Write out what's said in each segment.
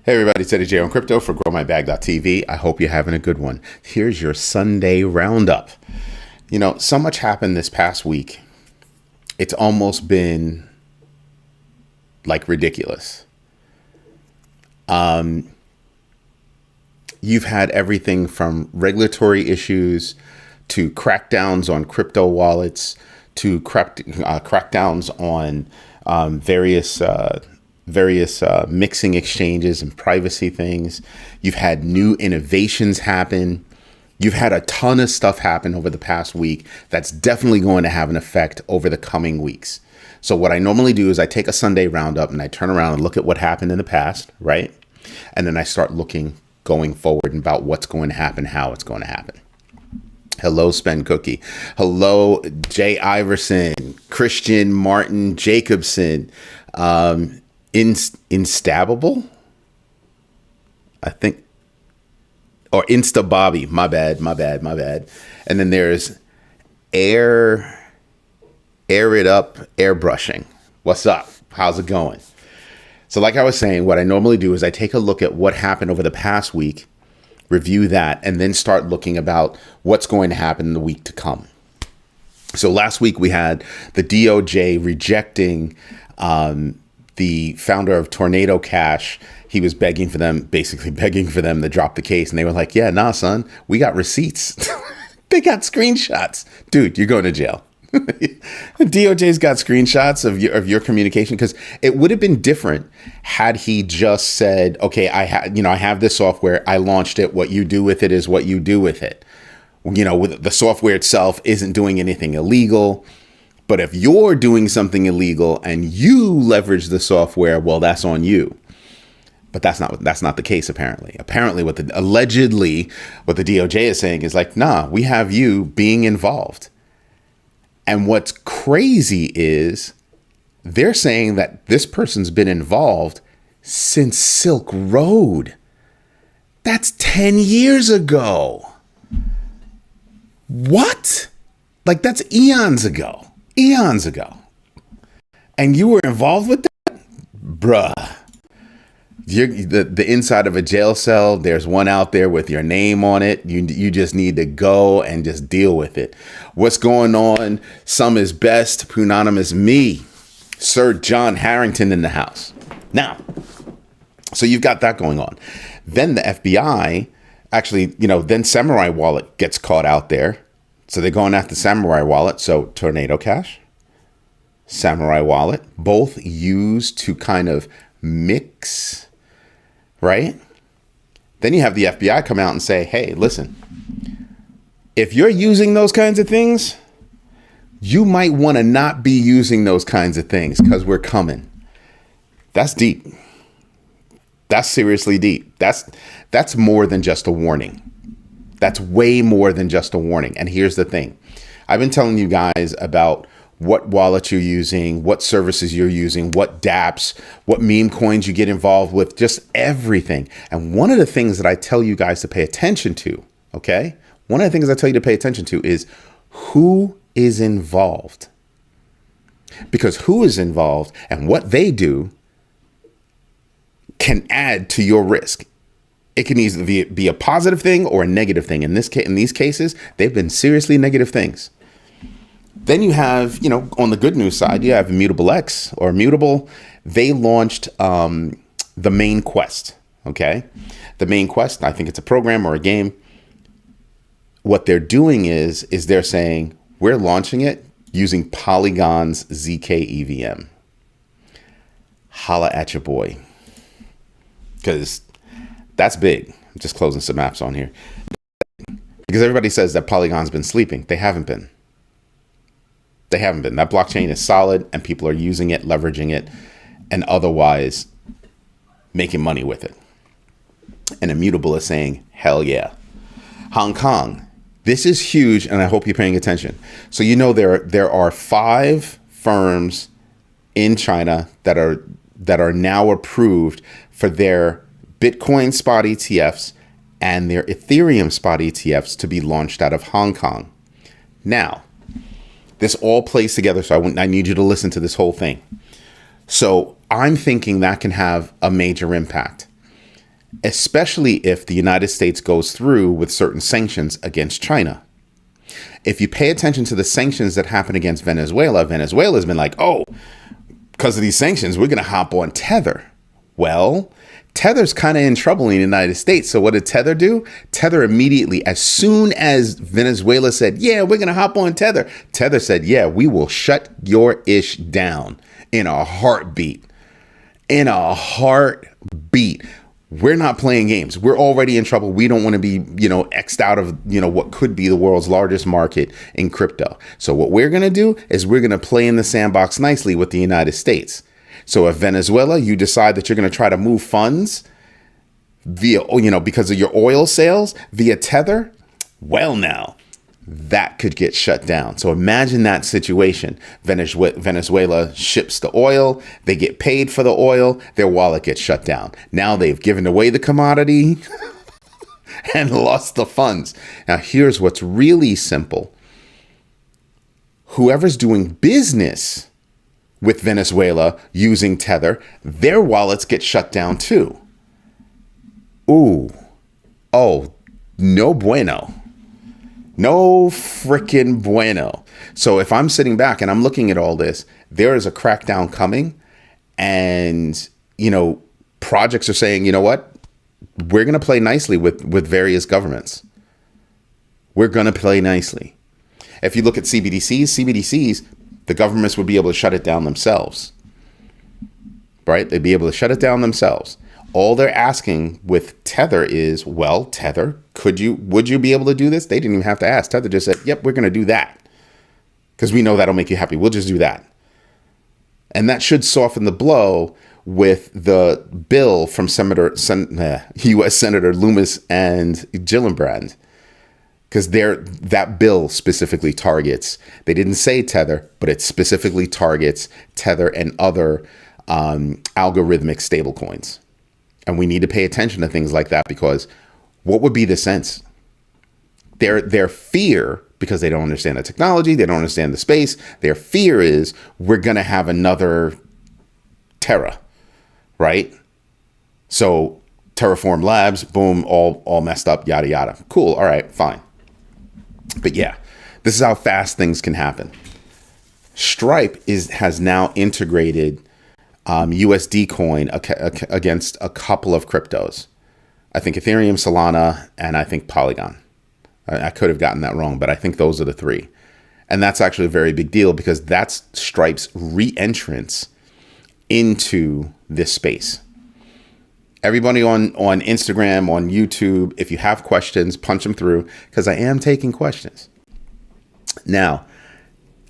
Hey everybody, it's Eddie J on Crypto for GrowMyBag.tv. I hope you're having a good one. Here's your Sunday roundup. You know, so much happened this past week. It's almost been like ridiculous. You've had everything from regulatory issues to crackdowns on crypto wallets to crackdowns on various mixing exchanges and privacy things. You've had new innovations happen. You've had a ton of stuff happen over the past week that's definitely going to have an effect over the coming weeks. So what I normally do is I take a Sunday roundup and I turn around and look at what happened in the past, right? And then I start looking going forward about what's going to happen, how it's going to happen. Hello, Spend Cookie. Hello, Jay Iverson, Christian Martin Jacobson, Instabable, I think, or Insta Bobby. My bad. And then there's Air It Up Airbrushing. What's up? How's it going? So like I was saying, what I normally do is I take a look at what happened over the past week, review that, and then start looking about what's going to happen in the week to come. So last week we had the DOJ rejecting the founder of Tornado Cash. He was basically begging for them to drop the case. And they were like, yeah, nah, son, we got receipts. They got screenshots. Dude, you're going to jail. DOJ's got screenshots of your communication, because it would have been different had he just said, okay, I have this software, I launched it, what you do with it is what you do with it. You know, with the software itself isn't doing anything illegal. But if you're doing something illegal and you leverage the software, well, that's on you. But that's not the case, apparently. Apparently, allegedly what the DOJ is saying is like, nah, we have you being involved. And what's crazy is they're saying that this person's been involved since Silk Road. That's 10 years ago. What? Like, that's eons ago. And you were involved with that? Bruh. The inside of a jail cell, there's one out there with your name on it. You just need to go and just deal with it. What's going on? Some is best. Punanimous me. Sir John Harrington in the house. Now, so you've got that going on. Then the FBI, actually, then Samouri Wallet gets caught out there. So they're going after Samouri Wallet. So Tornado Cash, Samouri Wallet, both used to kind of mix, right? Then you have the FBI come out and say, hey, listen, if you're using those kinds of things, you might want to not be using those kinds of things because we're coming. That's deep. That's seriously deep. That's more than just a warning. That's way more than just a warning. And here's the thing. I've been telling you guys about what wallets you're using, what services you're using, what dApps, what meme coins you get involved with, just everything. And one of the things that I tell you guys to pay attention to, okay? One of the things I tell you to pay attention to is who is involved. Because who is involved and what they do can add to your risk. It can either be a positive thing or a negative thing. In these cases, they've been seriously negative things. Then you have, on the good news side, you have Immutable X or Immutable. They launched the main quest. Okay, the main quest. I think it's a program or a game. What they're doing is they're saying we're launching it using Polygon's zkEVM. Holla at your boy, because that's big. I'm just closing some apps on here. Because everybody says that Polygon's been sleeping. They haven't been. That blockchain is solid and people are using it, leveraging it, and otherwise making money with it. And Immutable is saying, hell yeah. Hong Kong. This is huge, and I hope you're paying attention. So there are 5 firms in China that are now approved for their Bitcoin spot ETFs and their Ethereum spot ETFs to be launched out of Hong Kong. Now, this all plays together, so I need you to listen to this whole thing. So I'm thinking that can have a major impact. especially if the United States goes through with certain sanctions against China. If you pay attention to the sanctions that happen against Venezuela, Venezuela's been like, oh, because of these sanctions, we're going to hop on Tether. Well, Tether's kind of in trouble in the United States. So what did Tether do? Tether immediately, as soon as Venezuela said, yeah, we're going to hop on Tether, Tether said, yeah, we will shut your ish down in a heartbeat. In a heartbeat. We're not playing games. We're already in trouble. We don't want to be, X'd out of, what could be the world's largest market in crypto. So what we're going to do is we're going to play in the sandbox nicely with the United States. So if Venezuela, you decide that you're going to try to move funds via, because of your oil sales via Tether, well, now that could get shut down. So imagine that situation. Venezuela ships the oil. They get paid for the oil. Their wallet gets shut down. Now they've given away the commodity and lost the funds. Now, here's what's really simple. Whoever's doing business with Venezuela using Tether, their wallets get shut down too. Ooh. Oh, no bueno. No freaking bueno. So if I'm sitting back and I'm looking at all this, there is a crackdown coming, and, projects are saying, you know what? We're going to play nicely with various governments. We're going to play nicely. If you look at CBDCs, the governments would be able to shut it down themselves, right? They'd be able to shut it down themselves. All they're asking with Tether is, well, Tether, would you be able to do this? They didn't even have to ask. Tether just said, yep, we're going to do that because we know that'll make you happy. We'll just do that. And that should soften the blow with the bill from U.S. Senator Loomis and Gillibrand, because that bill specifically targets, they didn't say Tether, but it specifically targets Tether and other algorithmic stablecoins. And we need to pay attention to things like that, because what would be the sense? Their fear, because they don't understand the technology, they don't understand the space, their fear is we're going to have another Terra, right? So Terraform Labs, boom, all messed up, yada, yada. Cool, all right, fine. But yeah, this is how fast things can happen. Stripe has now integrated USD Coin against a couple of cryptos. I think Ethereum, Solana, and I think Polygon. I could have gotten that wrong, but I think those are the three. And that's actually a very big deal, because that's Stripe's re-entrance into this space. Everybody on Instagram, on YouTube, if you have questions, punch them through, because I am taking questions. Now,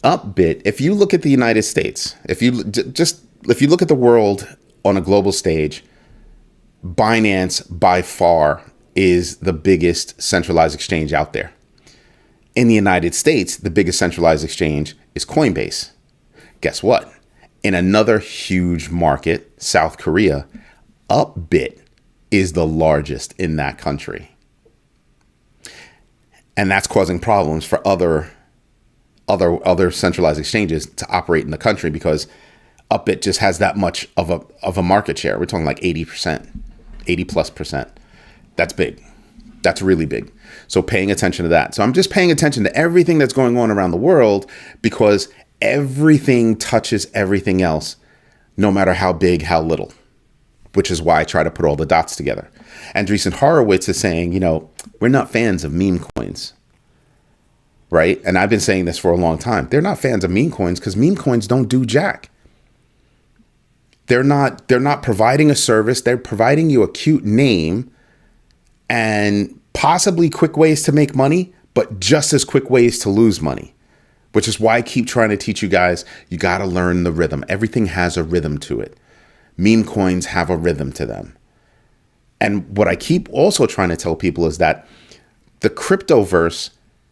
Upbit, if you look at the United States, if you look at the world on a global stage, Binance by far is the biggest centralized exchange out there. In the United States, the biggest centralized exchange is Coinbase. Guess what? In another huge market, South Korea, Upbit is the largest in that country. And that's causing problems for other centralized exchanges to operate in the country, because Upbit just has that much of a market share. We're talking like 80%, 80+%. That's big. That's really big. So paying attention to that. So I'm just paying attention to everything that's going on around the world, because everything touches everything else, no matter how big, how little, which is why I try to put all the dots together. AndreesenHorowitz is saying, we're not fans of meme coins, right? And I've been saying this for a long time. They're not fans of meme coins because meme coins don't do jack. They're not providing a service. They're providing you a cute name and possibly quick ways to make money, but just as quick ways to lose money, which is why I keep trying to teach you guys, you got to learn the rhythm. Everything has a rhythm to it. Meme coins have a rhythm to them. And what I keep also trying to tell people is that the cryptoverse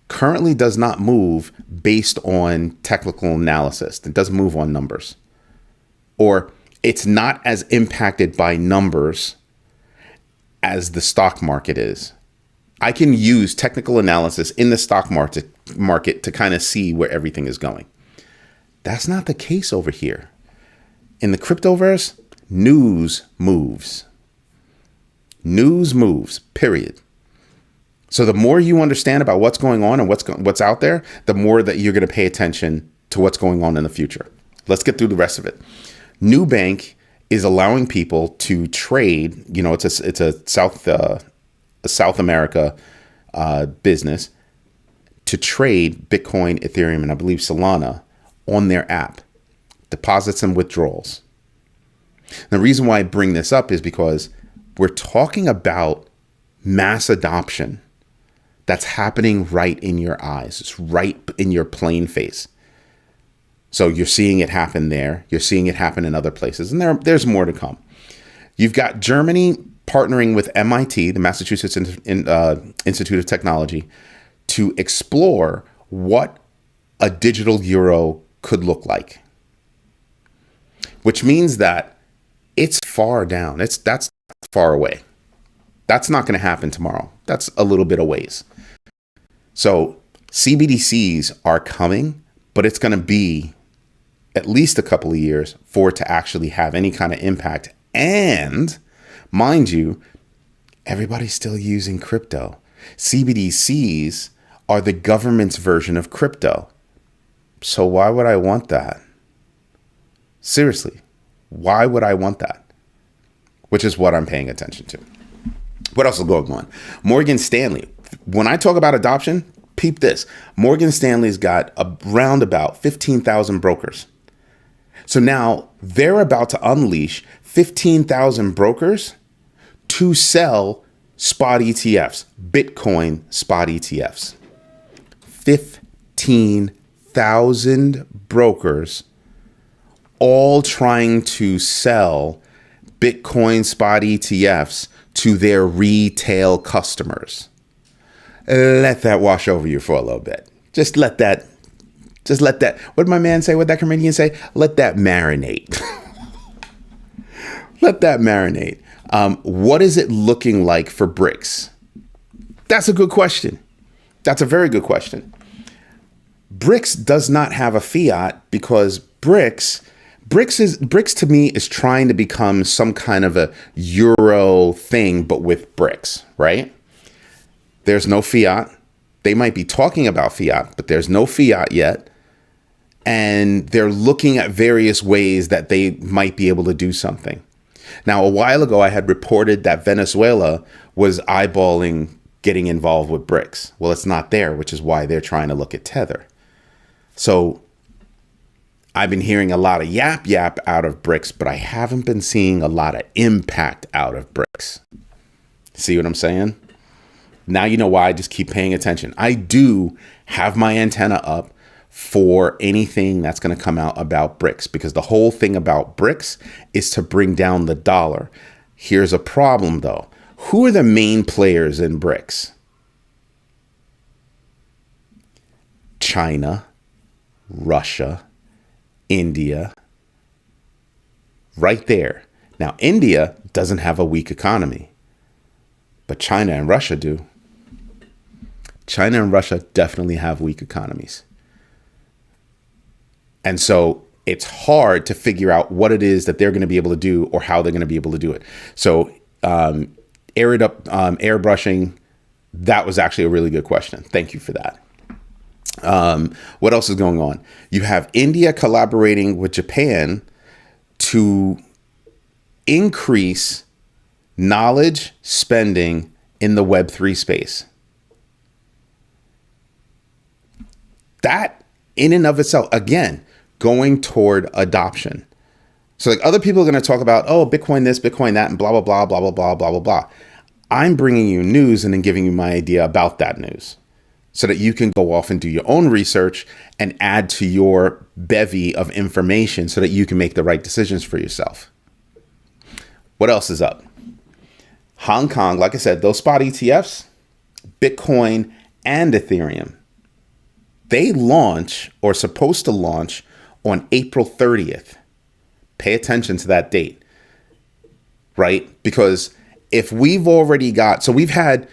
currently does not move based on technical analysis. It doesn't move on numbers, or it's not as impacted by numbers as the stock market is. I can use technical analysis in the stock market to kind of see where everything is going. That's not the case over here. In the cryptoverse, news moves. News moves, period. So the more you understand about what's going on and what's out there, the more that you're going to pay attention to what's going on in the future. Let's get through the rest of it. Nubank is allowing people to trade. You know, it's a South America business to trade Bitcoin, Ethereum, and I believe Solana on their app, deposits and withdrawals. And the reason why I bring this up is because we're talking about mass adoption that's happening right in your eyes. It's right in your plain face. So you're seeing it happen there. You're seeing it happen in other places. And there's more to come. You've got Germany partnering with MIT, the Massachusetts Institute of Technology, to explore what a digital euro could look like. Which means that it's far down. That's far away. That's not going to happen tomorrow. That's a little bit of ways. So CBDCs are coming, but it's going to be at least a couple of years for it to actually have any kind of impact. And mind you, everybody's still using crypto. CBDCs are the government's version of crypto. So why would I want that? Seriously, why would I want that? Which is what I'm paying attention to. What else is going on? Morgan Stanley. When I talk about adoption, peep this. Morgan Stanley's got around about 15,000 brokers. So now they're about to unleash 15,000 brokers to sell spot ETFs, Bitcoin spot ETFs. 15,000 brokers all trying to sell Bitcoin spot ETFs to their retail customers. Let that wash over you for a little bit. Just let that, what did my man say? What did that comedian say? Let that marinate. Let that marinate. What is it looking like for BRICS? That's a good question. That's a very good question. BRICS does not have a fiat because BRICS to me is trying to become some kind of a euro thing, but with BRICS, right? There's no fiat. They might be talking about fiat, but there's no fiat yet. And they're looking at various ways that they might be able to do something. Now, a while ago, I had reported that Venezuela was eyeballing getting involved with BRICS. Well, it's not there, which is why they're trying to look at Tether. So I've been hearing a lot of yap out of BRICS, but I haven't been seeing a lot of impact out of BRICS. See what I'm saying? Now you know why I just keep paying attention. I do have my antenna up for anything that's going to come out about BRICS, because the whole thing about BRICS is to bring down the dollar. Here's a problem, though. Who are the main players in BRICS? China, Russia, India, right there. Now, India doesn't have a weak economy, but China and Russia do. China and Russia definitely have weak economies. And so it's hard to figure out what it is that they're going to be able to do or how they're going to be able to do it. So airbrushing, that was actually a really good question. Thank you for that. What else is going on? You have India collaborating with Japan to increase knowledge spending in the Web3 space. That in and of itself, again, going toward adoption. So like other people are going to talk about, oh, Bitcoin this, Bitcoin that, and blah, blah, blah, blah, blah, blah, blah, blah, blah. I'm bringing you news and then giving you my idea about that news so that you can go off and do your own research and add to your bevy of information so that you can make the right decisions for yourself. What else is up? Hong Kong, like I said, those spot ETFs, Bitcoin and Ethereum, they launch or supposed to launch on April 30th. Pay attention to that date, right? Because if we've already got, so we've had,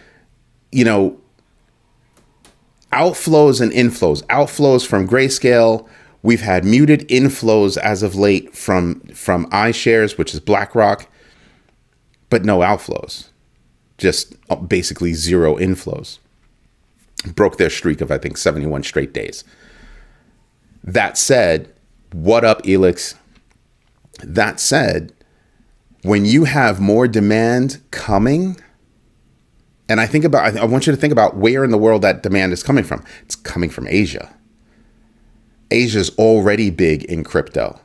outflows and inflows, outflows from Grayscale. We've had muted inflows as of late from iShares, which is BlackRock, but no outflows. just basically zero inflows. Broke their streak of, I think, 71 straight days. That said, what up, Elix? That said, when you have more demand coming, and I want you to think about where in the world that demand is coming from. It's coming from Asia. Asia's already big in crypto.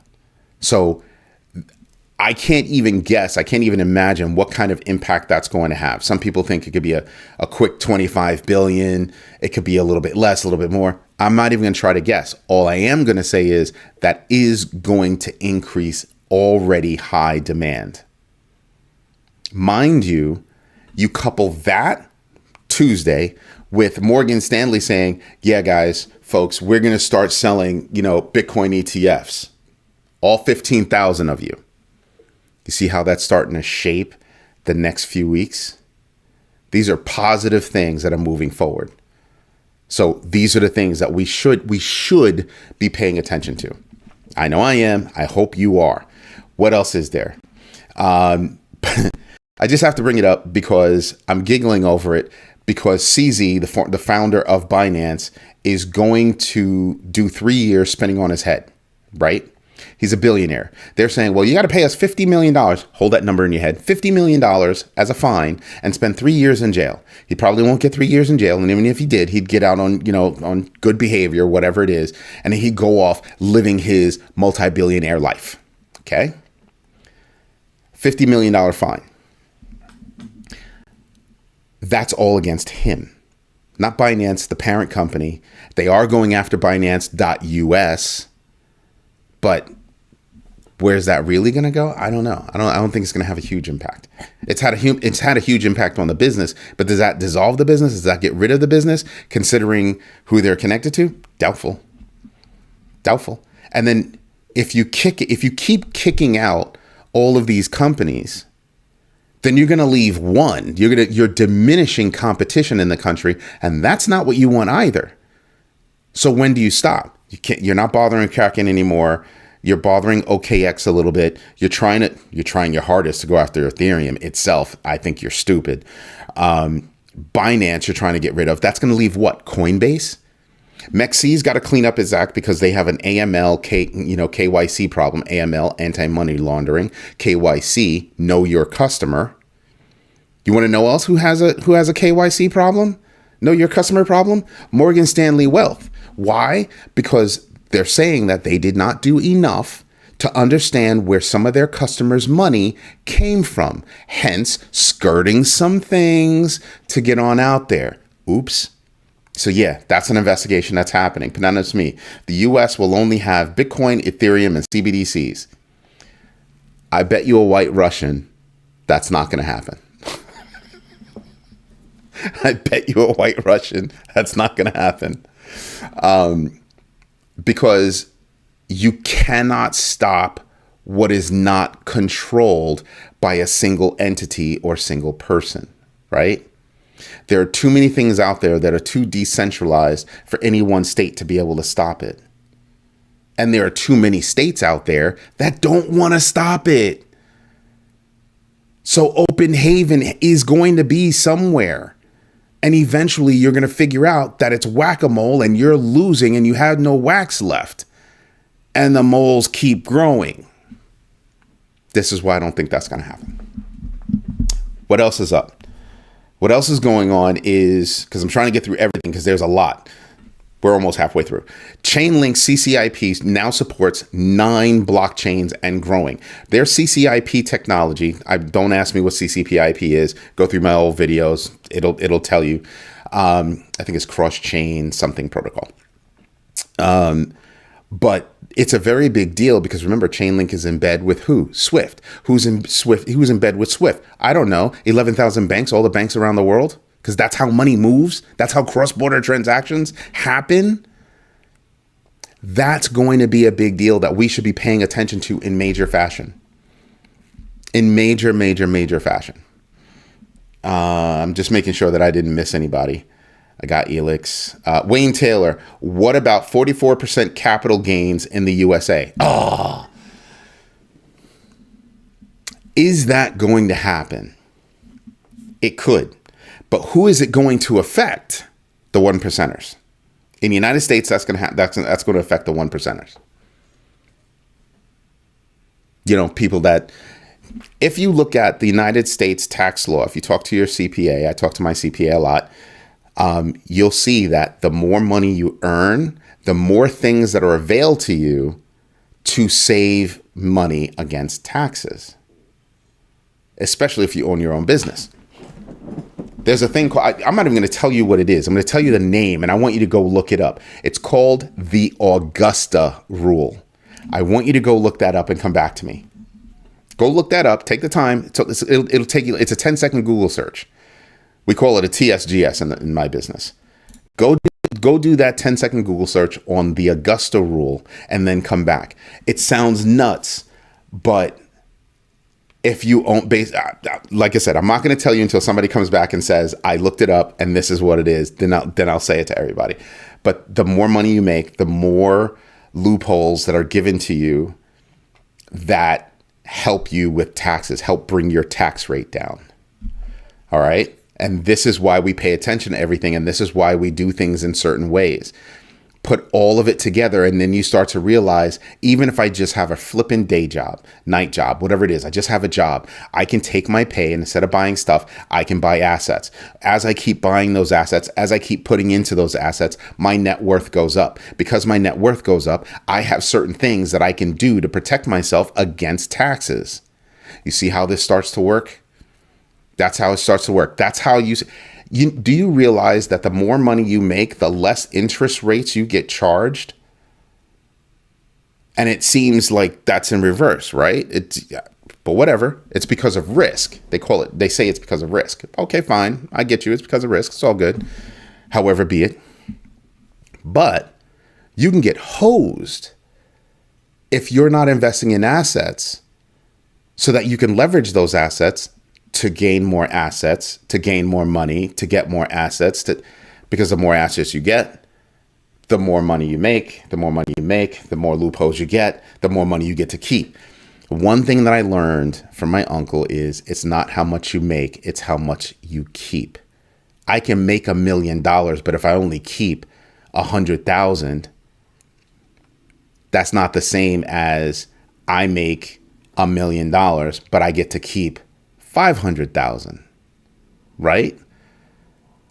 So I can't even guess. I can't even imagine what kind of impact that's going to have. Some people think it could be a quick 25 billion. It could be a little bit less, a little bit more. I'm not even going to try to guess. All I am going to say is that is going to increase already high demand. Mind you, you couple that Tuesday with Morgan Stanley saying, yeah, guys, folks, we're going to start selling, Bitcoin ETFs. All 15,000 of you. You see how that's starting to shape the next few weeks? These are positive things that are moving forward. So these are the things that we should be paying attention to. I know I am. I hope you are. What else is there? I just have to bring it up because I'm giggling over it because CZ, the founder of Binance, is going to do 3 years spending on his head, right? He's a billionaire. They're saying, well, you got to pay us $50 million. Hold that number in your head. $50 million as a fine and spend 3 years in jail. He probably won't get 3 years in jail. And even if he did, he'd get out on good behavior, whatever it is. And then he'd go off living his multi-billionaire life. Okay. $50 million fine. That's all against him, not Binance, the parent company. They are going after Binance.us, but where's that really going to go? I don't know. I don't think it's going to have a huge impact. It's had a huge impact on the business, but does that dissolve the business? Does that get rid of the business? Considering who they're connected to, doubtful. And then if you keep kicking out all of these companies, then you're going to leave one. You're diminishing competition in the country, and that's not what you want either. So when do you stop? You're not bothering Kraken anymore. You're bothering OKX a little bit. You're trying your hardest to go after Ethereum itself. I think you're stupid. Binance, you're trying to get rid of. That's going to leave what? Coinbase? MEXC's got to clean up his act because they have an KYC problem. AML, anti-money laundering. KYC, know your customer. You want to know else who has a KYC problem? Know your customer problem? Morgan Stanley Wealth. Why? Because they're saying that they did not do enough to understand where some of their customers' money came from, hence skirting some things to get on out there. Oops. So yeah, that's an investigation that's happening. But not just me. The US will only have Bitcoin, Ethereum, and CBDCs. I bet you a white Russian that's not going to happen. I bet you a white Russian that's not going to happen. Because you cannot stop what is not controlled by a single entity or single person, right? There are too many things out there that are too decentralized for any one state to be able to stop it. And there are too many states out there that don't want to stop it. So open haven is going to be somewhere. And eventually you're going to figure out that it's whack-a-mole and you're losing and you have no wax left. And the moles keep growing. This is why I don't think that's going to happen. What else is up? What else is going on is, because I'm trying to get through everything because there's a lot. We're almost halfway through. Chainlink CCIP now supports 9 blockchains and growing. Their CCIP technology, don't ask me what CCIP is. Go through my old videos. It'll tell you. I think it's cross-chain something protocol. But it's a very big deal because remember, Chainlink is in bed with who? Swift. Who's in bed with Swift? I don't know. 11,000 banks, all the banks around the world. Because that's how money moves. That's how cross-border transactions happen. That's going to be a big deal that we should be paying attention to in major fashion. In major fashion. I'm just making sure that I didn't miss anybody. I got Elix. Wayne Taylor, what about 44% capital gains in the USA? Oh. Is that going to happen? It could. But who is it going to affect? The one percenters. In the United States, that's going to affect the one percenters. You know, people that, if you look at the United States tax law, if you talk to your CPA, I talk to my CPA a lot, you'll see that the more money you earn, the more things that are available to you to save money against taxes, especially if you own your own business. There's a thing called, I'm not even going to tell you what it is. I'm going to tell you the name, and I want you to go look it up. It's called the Augusta Rule. I want you to go look that up and come back to me. Go look that up. Take the time. It'll take you. It's a 10-second Google search. We call it a TSGS in my business. Go do that 10-second Google search on the Augusta Rule and then come back. It sounds nuts, but if you own like I said, I'm not going to tell you until somebody comes back and says, I looked it up and this is what it is. Then I'll say it to everybody. But the more money you make, the more loopholes that are given to you that help you with taxes, help bring your tax rate down. All right. And this is why we pay attention to everything. And this is why we do things in certain ways. Put all of it together, and then you start to realize, even if I just have a flipping day job, night job, whatever it is, I just have a job, I can take my pay, and instead of buying stuff, I can buy assets. As I keep buying those assets, as I keep putting into those assets, my net worth goes up. Because my net worth goes up, I have certain things that I can do to protect myself against taxes. You see how this starts to work? That's how it starts to work. That's how do you realize that the more money you make, the less interest rates you get charged? And it seems like that's in reverse, right? But whatever. It's because of risk. They say it's because of risk. Okay, fine. I get you. It's because of risk. It's all good. However be it. But you can get hosed if you're not investing in assets so that you can leverage those assets to gain more assets, to gain more money, to get more assets, because the more assets you get, the more money you make, the more loopholes you get, the more money you get to keep. One thing that I learned from my uncle is it's not how much you make, it's how much you keep. I can make $1 million, but if I only keep 100,000, that's not the same as I make $1 million, but I get to keep 500,000, right?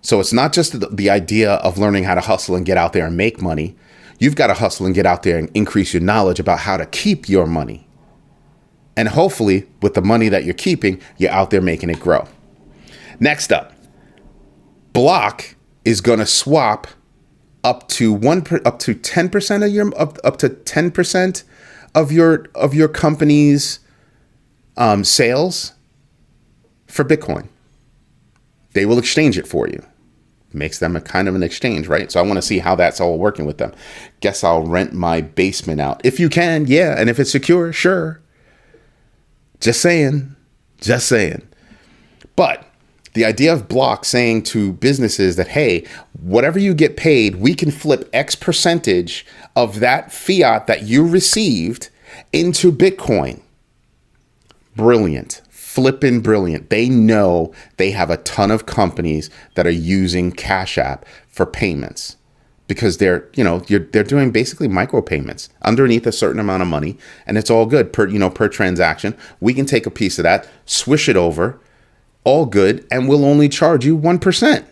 So it's not just the idea of learning how to hustle and get out there and make money. You've got to hustle and get out there and increase your knowledge about how to keep your money. And hopefully with the money that you're keeping, you're out there making it grow. Next up, Block is going to swap up to 10% of your company's sales for Bitcoin. They will exchange it for you. Makes them a kind of an exchange, right? So I want to see how that's all working with them. Guess I'll rent my basement out. If you can, yeah. And if it's secure, sure. Just saying. But the idea of Block saying to businesses that, hey, whatever you get paid, we can flip X percentage of that fiat that you received into Bitcoin. Brilliant. Flippin' brilliant. They know they have a ton of companies that are using Cash App for payments because they're doing basically micropayments underneath a certain amount of money, and it's all good per transaction. We can take a piece of that, swish it over, all good, and we'll only charge you 1%.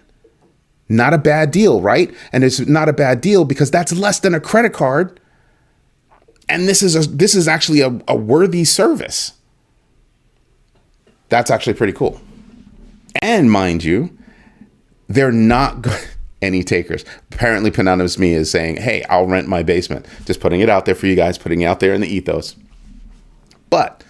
Not a bad deal, right? And it's not a bad deal because that's less than a credit card. And this is actually a worthy service. That's actually pretty cool. And mind you, they're not any takers. Apparently, Panonymous Me is saying, hey, I'll rent my basement. Just putting it out there for you guys, putting it out there in the ethos. But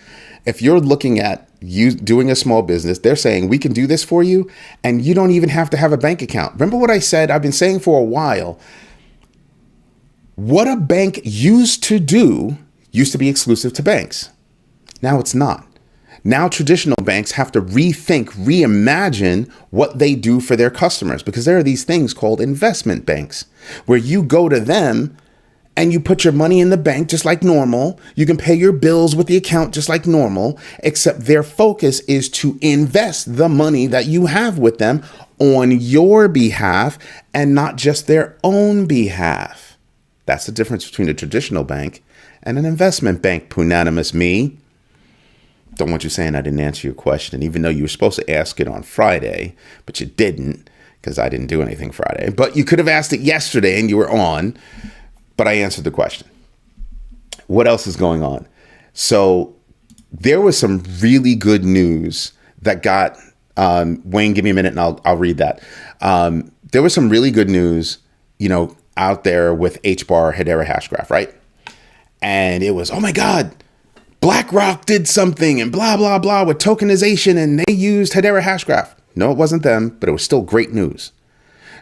if you're looking at you doing a small business, they're saying we can do this for you and you don't even have to have a bank account. Remember what I said? I've been saying for a while, what a bank used to do used to be exclusive to banks. Now it's not. Now traditional banks have to reimagine what they do for their customers because there are these things called investment banks where you go to them and you put your money in the bank just like normal. You can pay your bills with the account just like normal, except their focus is to invest the money that you have with them on your behalf and not just their own behalf. That's the difference between a traditional bank and an investment bank, punanimous me. Don't want you saying I didn't answer your question, even though you were supposed to ask it on Friday, but you didn't because I didn't do anything Friday. But you could have asked it yesterday and you were on, but I answered the question. What else is going on? So there was some really good news that got, Wayne, give me a minute and I'll read that. There was some really good news, out there with HBAR Hedera Hashgraph, right? And it was, oh my God, BlackRock did something and blah, blah, blah with tokenization and they used Hedera Hashgraph. No, it wasn't them, but it was still great news.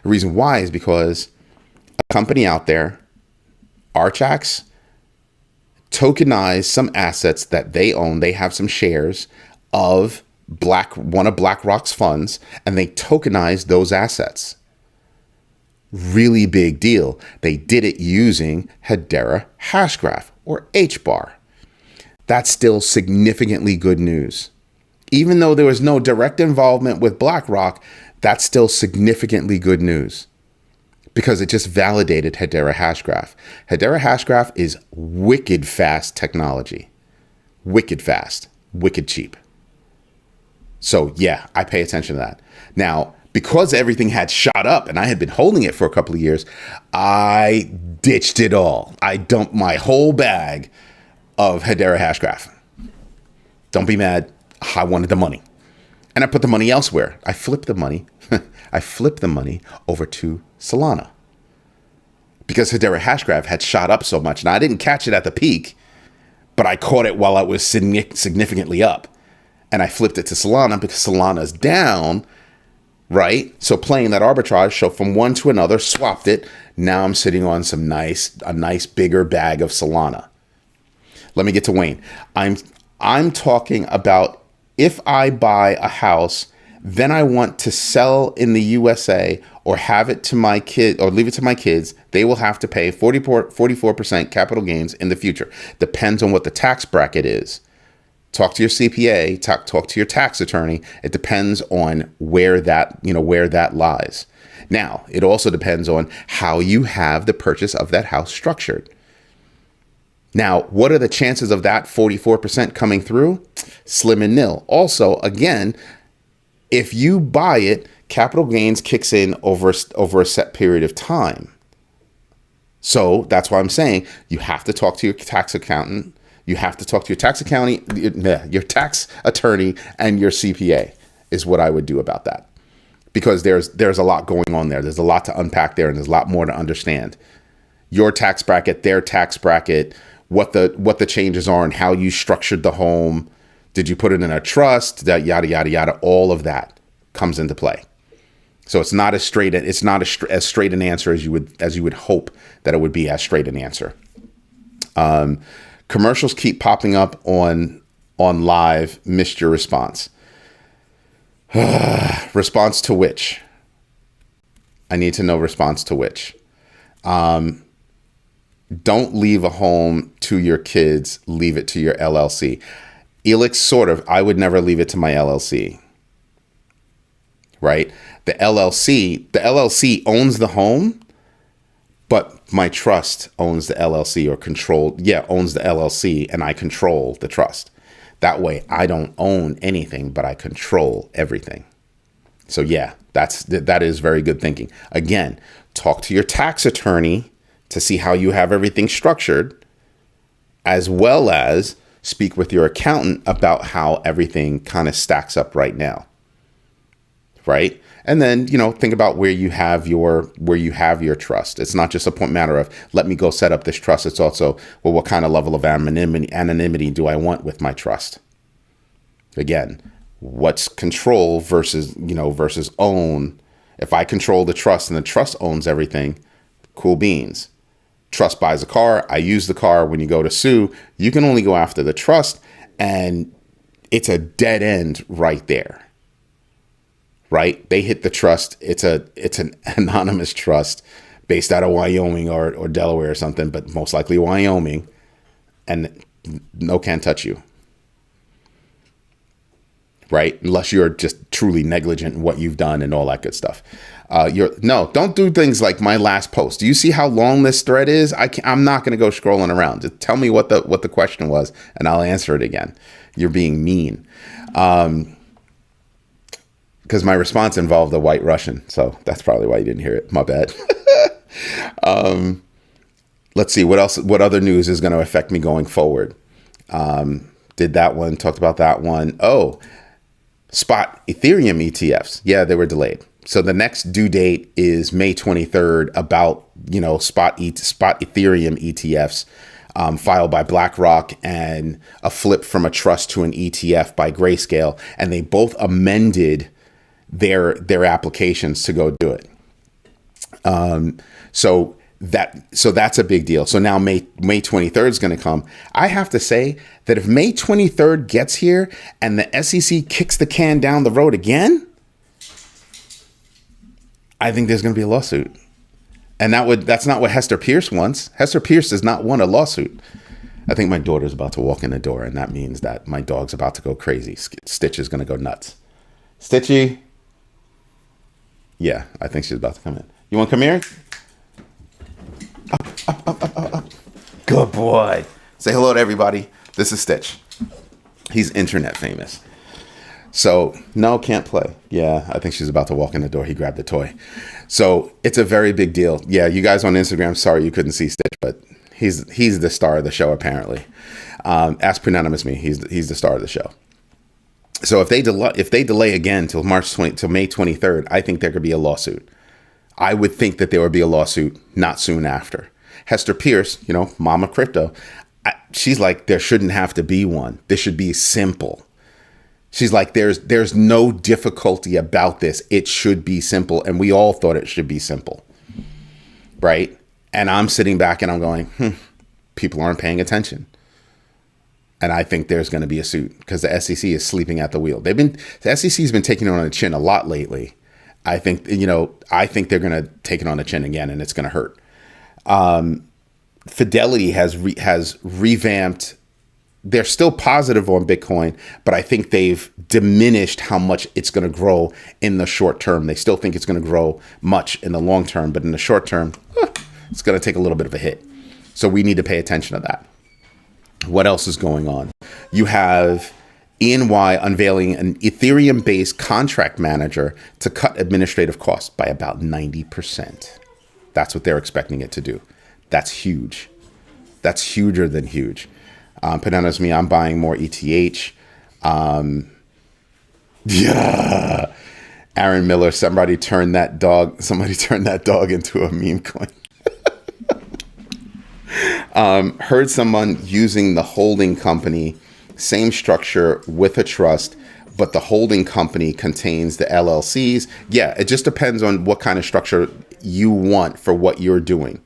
The reason why is because a company out there, Archax, tokenized some assets that they own. They have some shares of one of BlackRock's funds, and they tokenized those assets. Really big deal. They did it using Hedera Hashgraph or HBAR. That's still significantly good news. Even though there was no direct involvement with BlackRock, that's still significantly good news because it just validated Hedera Hashgraph. Hedera Hashgraph is wicked fast technology. Wicked fast, wicked cheap. So yeah, I pay attention to that. Now, because everything had shot up and I had been holding it for a couple of years, I ditched it all. I dumped my whole bag of Hedera Hashgraph. Don't be mad. I wanted the money. And I put the money elsewhere. I flipped the money. I flipped the money over to Solana. Because Hedera Hashgraph had shot up so much. Now, I didn't catch it at the peak, but I caught it while it was significantly up. And I flipped it to Solana because Solana's down, right? So playing that arbitrage, so from one to another, swapped it. Now I'm sitting on a nice bigger bag of Solana. Let me get to Wayne. I'm talking about if I buy a house, then I want to sell in the USA or have it to my kid or leave it to my kids, they will have to pay 44% capital gains in the future. Depends on what the tax bracket is. Talk to your CPA, talk to your tax attorney. It depends on where that lies. Now, it also depends on how you have the purchase of that house structured. Now, what are the chances of that 44% coming through? Slim and nil. Also, again, if you buy it, capital gains kicks in over a set period of time. So that's why I'm saying you have to talk to your tax accountant. You have to talk to your tax attorney, and your CPA is what I would do about that. Because there's a lot going on there. There's a lot to unpack there, and there's a lot more to understand. Your tax bracket, their tax bracket, what the changes are, and how you structured the home. Did you put it in a trust? That yada yada yada. All of that comes into play. So it's not as straight an answer as you would hope that it would be as straight an answer. Commercials keep popping up on live. Missed your response. Response to which? I need to know response to which. Don't leave a home to your kids. Leave it to your LLC. Elix, sort of. I would never leave it to my LLC. Right? The LLC owns the home, but my trust owns the LLC owns the LLC, and I control the trust. That way, I don't own anything, but I control everything. So yeah, that is very good thinking. Again, talk to your tax attorney to see how you have everything structured, as well as speak with your accountant about how everything kind of stacks up right now. Right? And then, think about where you have your trust. It's not just a matter of let me go set up this trust. It's also, well, what kind of level of anonymity do I want with my trust? Again, what's control versus own? If I control the trust and the trust owns everything, cool beans. Trust buys a car. I use the car. When you go to sue, you can only go after the trust, and it's a dead end right there. Right? They hit the trust. It's an anonymous trust based out of Wyoming or Delaware or something, but most likely Wyoming, and no, can't touch you. Right? Unless you're just truly negligent in what you've done and all that good stuff. Don't do things like my last post. Do you see how long this thread is? I'm not going to go scrolling around. Just tell me what the question was, and I'll answer it again. You're being mean. Because my response involved a white Russian, so that's probably why you didn't hear it. My bad. Let's see what else. What other news is going to affect me going forward? Did that one? Talked about that one. Oh, spot Ethereum ETFs. Yeah, they were delayed. So the next due date is May 23rd. About spot Ethereum ETFs. Filed by BlackRock and a flip from a trust to an ETF by Grayscale, and they both amended their applications to go do it. So that's a big deal. So now May 23rd is going to come. I have to say that if May 23rd gets here and the SEC kicks the can down the road again, I think there's going to be a lawsuit. And that's not what Hester Pierce wants. Hester Pierce does not want a lawsuit. I think my daughter's about to walk in the door, and that means that my dog's about to go crazy. Stitch is going to go nuts. Stitchy. Yeah, I think she's about to come in. You want to come here? Up. Good boy. Say hello to everybody. This is Stitch. He's internet famous. So, no, can't play. Yeah, I think she's about to walk in the door. He grabbed the toy. So, it's a very big deal. Yeah, you guys on Instagram, sorry you couldn't see Stitch, but he's the star of the show, apparently. Ask Prenanimous Me. He's the star of the show. So, if they delay again till May 23rd, I think there could be a lawsuit. I would think that there would be a lawsuit not soon after. Hester Pierce, Mama Crypto, she's like, there shouldn't have to be one. This should be simple. She's like, there's no difficulty about this. It should be simple. And we all thought it should be simple. Right? And I'm sitting back and I'm going, people aren't paying attention. And I think there's going to be a suit because the SEC is sleeping at the wheel. The SEC has been taking it on the chin a lot lately. I think they're going to take it on the chin again, and it's going to hurt. Fidelity has revamped. They're still positive on Bitcoin, but I think they've diminished how much it's going to grow in the short term. They still think it's going to grow much in the long term, but in the short term, it's going to take a little bit of a hit. So we need to pay attention to that. What else is going on? You have EY unveiling an Ethereum-based contract manager to cut administrative costs by about 90%. That's what they're expecting it to do. That's huge. That's huger than huge. Pananas me, I'm buying more ETH. Yeah. Aaron Miller, somebody turned that dog into a meme coin. Heard someone using the holding company, same structure with a trust, but the holding company contains the LLCs. Yeah, it just depends on what kind of structure you want for what you're doing,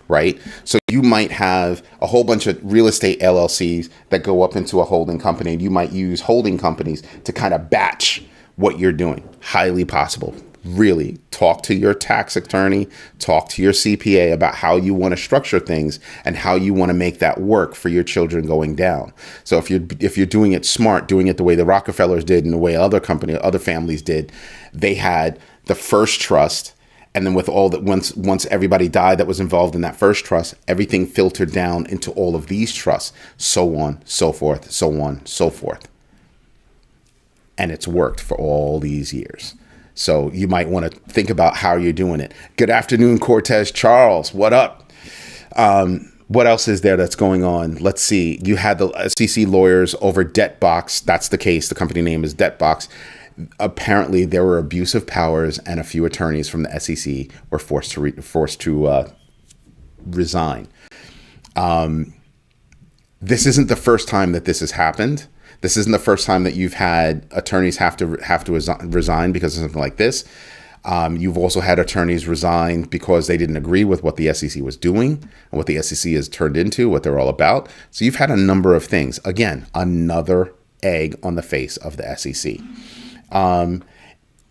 right? So you might have a whole bunch of real estate LLCs that go up into a holding company, and you might use holding companies to kind of batch what you're doing. Highly possible. Really, talk to your tax attorney, talk to your CPA about how you want to structure things and how you want to make that work for your children going down. So if you're doing it smart, doing it the way the Rockefellers did and the way other families did, they had the first trust, and then with all that, once everybody died that was involved in that first trust, everything filtered down into all of these trusts, so on, so forth, so on, so forth. And it's worked for all these years. So you might want to think about how you're doing it. Good afternoon, Cortez Charles. What up? What else is there that's going on? Let's see. You had the SEC lawyers over Debtbox. That's the case. The company name is Debtbox. Apparently, there were abusive powers, and a few attorneys from the SEC were forced to resign. This isn't the first time that this has happened. This isn't the first time that you've had attorneys have to resign because of something like this. You've also had attorneys resign because they didn't agree with what the SEC was doing and what the SEC has turned into, what they're all about. So you've had a number of things. Again, another egg on the face of the SEC.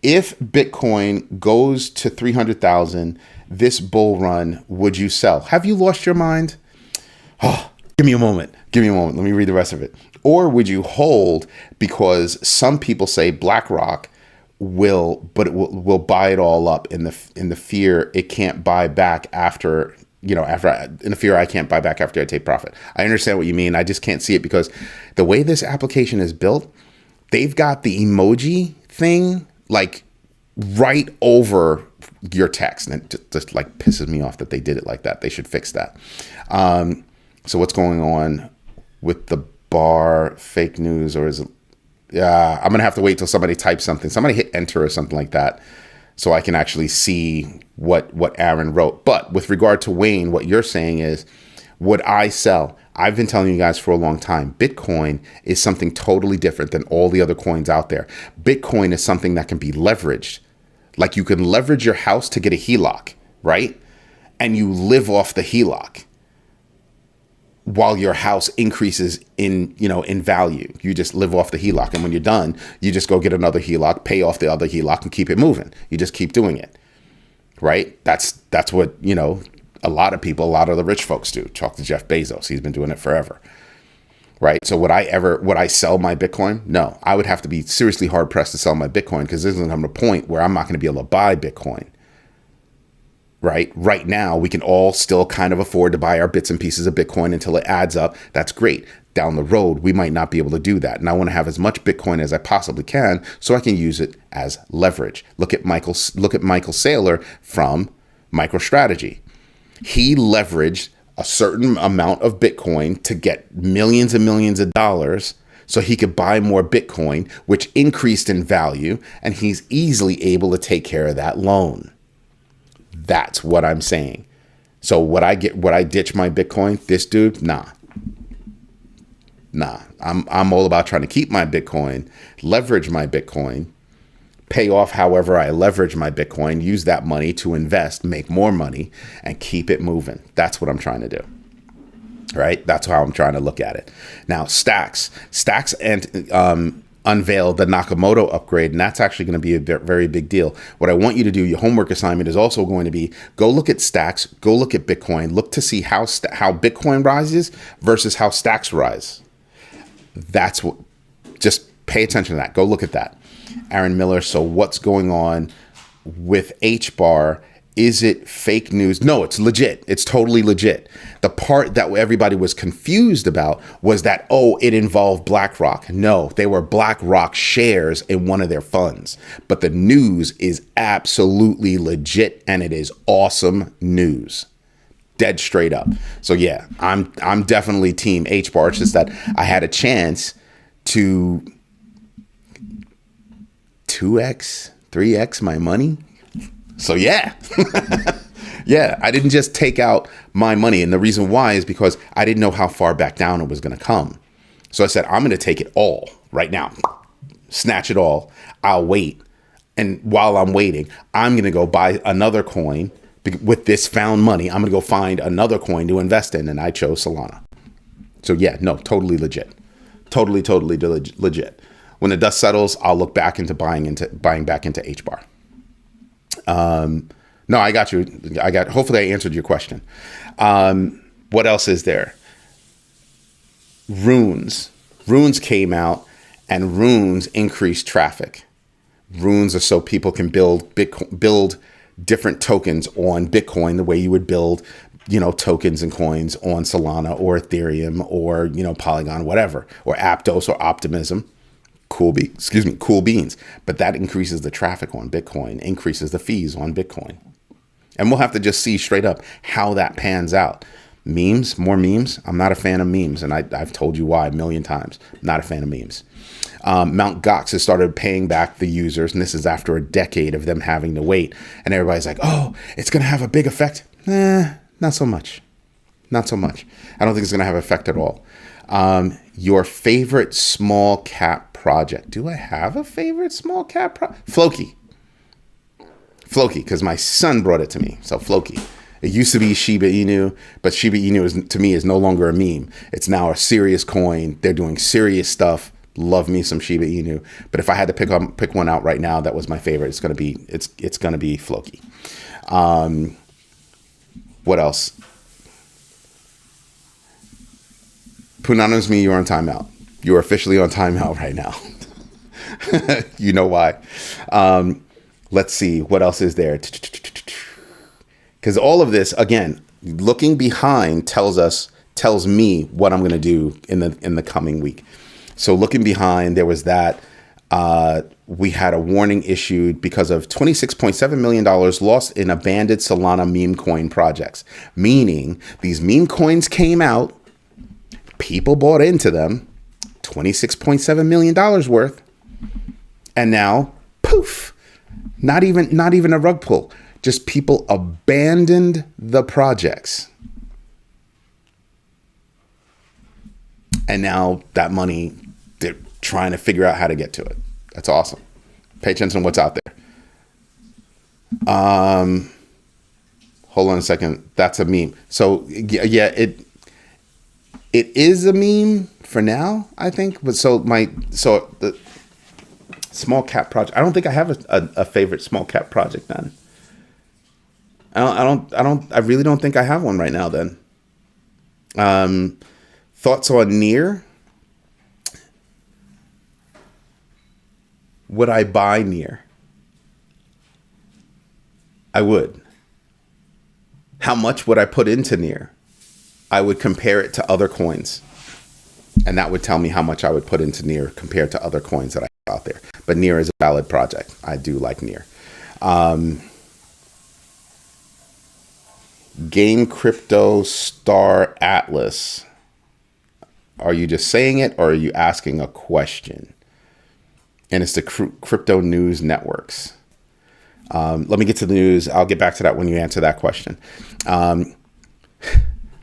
If Bitcoin goes to 300,000 this bull run, would you sell? Have you lost your mind? Oh, give me a moment. Give me a moment. Let me read the rest of it. Or would you hold because some people say BlackRock will buy it all up in the fear it can't buy back after, in the fear I can't buy back after I take profit. I understand what you mean. I just can't see it because the way this application is built, they've got the emoji thing like right over your text, and it just like pisses me off that they did it like that. They should fix that. So what's going on with the bar? Fake news, or is it? Yeah, I'm gonna have to wait till somebody types something. Somebody hit enter or something like that, so I can actually see what Aaron wrote. But with regard to Wayne, what you're saying is, would I sell? I've been telling you guys for a long time, Bitcoin is something totally different than all the other coins out there. Bitcoin is something that can be leveraged. Like you can leverage your house to get a HELOC, right? And you live off the HELOC while your house increases in value. You just live off the HELOC. And when you're done, you just go get another HELOC, pay off the other HELOC and keep it moving. You just keep doing it, right? That's what, a lot of the rich folks do. Talk to Jeff Bezos. He's been doing it forever, right? So would I sell my Bitcoin? No, I would have to be seriously hard pressed to sell my Bitcoin because there's going to come a point where I'm not going to be able to buy Bitcoin, right? Right now, we can all still kind of afford to buy our bits and pieces of Bitcoin until it adds up. That's great. Down the road, we might not be able to do that. And I want to have as much Bitcoin as I possibly can so I can use it as leverage. Look at Michael Saylor from MicroStrategy. He leveraged a certain amount of Bitcoin to get millions and millions of dollars so he could buy more Bitcoin, which increased in value, and he's easily able to take care of that loan. That's what I'm saying. So would I ditch my Bitcoin? This dude? Nah. I'm all about trying to keep my Bitcoin, leverage my Bitcoin, pay off however I leverage my Bitcoin, use that money to invest, make more money, and keep it moving. That's what I'm trying to do, right? That's how I'm trying to look at it. Now, Stacks and unveiled the Nakamoto upgrade, and that's actually going to be a very big deal. What I want you to do, your homework assignment is also going to be, go look at Stacks, go look at Bitcoin, look to see how Bitcoin rises versus how Stacks rise. That's what, just pay attention to that. Go look at that. Aaron Miller, so what's going on with HBAR? Is it fake news? No, it's legit. It's totally legit. The part that everybody was confused about was that, it involved BlackRock. No, they were BlackRock shares in one of their funds. But the news is absolutely legit, and it is awesome news. Dead straight up. So yeah, I'm definitely team HBAR. It's just that I had a chance to 2x, 3x my money. So yeah, yeah, I didn't just take out my money. And the reason why is because I didn't know how far back down it was going to come. So I said, I'm going to take it all right now, snatch it all. I'll wait. And while I'm waiting, I'm going to go buy another coin with this found money. I'm going to go find another coin to invest in. And I chose Solana. So yeah, no, totally legit. Totally legit. When the dust settles, I'll look back into buying back into HBAR. No, I got you. Hopefully I answered your question. What else is there? Runes came out, and runes increased traffic. Runes are so people can build different tokens on Bitcoin the way you would build, tokens and coins on Solana or Ethereum or, Polygon, whatever, or Aptos or Optimism. Cool beans. But that increases the traffic on Bitcoin, increases the fees on Bitcoin. And we'll have to just see straight up how that pans out. Memes, more memes. I'm not a fan of memes, and I've told you why a million times. Not a fan of memes. Mt. Gox has started paying back the users, and this is after a decade of them having to wait. And everybody's like, it's going to have a big effect. Not so much. Not so much. I don't think it's going to have an effect at all. Your favorite small cap project. Do I have a favorite small cap project? Floki, because my son brought it to me. So Floki. It used to be Shiba Inu, but Shiba Inu to me is no longer a meme. It's now a serious coin. They're doing serious stuff. Love me some Shiba Inu. But if I had to pick one out right now, that was my favorite. It's gonna be Floki. What else? Punanimous me, you're on timeout. You're officially on timeout right now. You know why? Let's see, what else is there? Because all of this, again, looking behind tells me what I'm going to do in the coming week. So looking behind, there was that. We had a warning issued because of $26.7 million lost in abandoned Solana meme coin projects. Meaning these meme coins came out, people bought into them, $26.7 million worth. And now, poof, not even a rug pull. Just people abandoned the projects. And now that money, they're trying to figure out how to get to it. That's awesome. Pay attention to what's out there. Hold on a second. That's a meme. So yeah, it is a meme for now, I think. But so the small cap project. I don't think I have a favorite small cap project then. I really don't think I have one right now then. Thoughts on Near? Would I buy Near? I would. How much would I put into Near? I would compare it to other coins. And that would tell me how much I would put into Near compared to other coins that I have out there. But Near is a valid project. I do like Near. Game Crypto Star Atlas. Are you just saying it or are you asking a question? And it's the crypto news networks. Let me get to the news. I'll get back to that when you answer that question.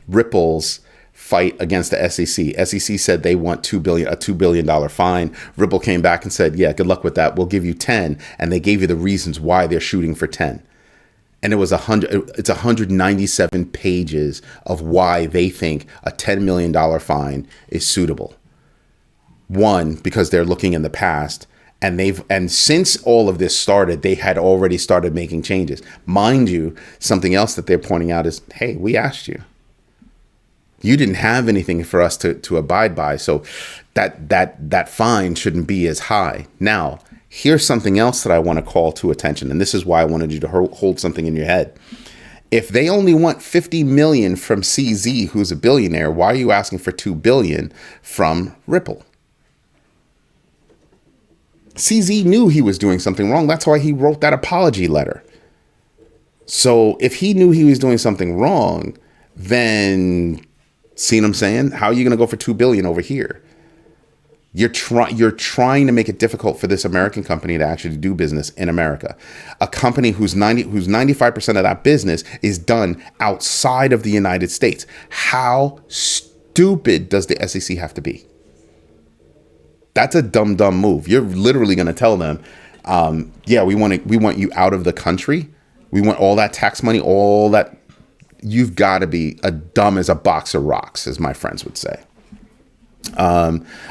Ripple's fight against the SEC. SEC said they want a $2 billion fine. Ripple came back and said, yeah, good luck with that. We'll give you 10. And they gave you the reasons why they're shooting for 10. And it's 197 pages of why they think a $10 million fine is suitable. One, because they're looking in the past. And since all of this started, they had already started making changes. Mind you, something else that they're pointing out is, hey, we asked you. You didn't have anything for us to abide by. So that fine shouldn't be as high. Now, here's something else that I want to call to attention. And this is why I wanted you to hold something in your head. If they only want 50 million from CZ, who's a billionaire, why are you asking for 2 billion from Ripple? CZ knew he was doing something wrong. That's why he wrote that apology letter. So if he knew he was doing something wrong, then, see what I'm saying? How are you going to go for 2 billion over here? You're trying to make it difficult for this American company to actually do business in America. A company whose 95% of that business is done outside of the United States. How stupid does the SEC have to be? That's a dumb move. You're literally going to tell them, yeah, we want you out of the country. We want all that tax money, all that. You've got to be dumb as a box of rocks, as my friends would say.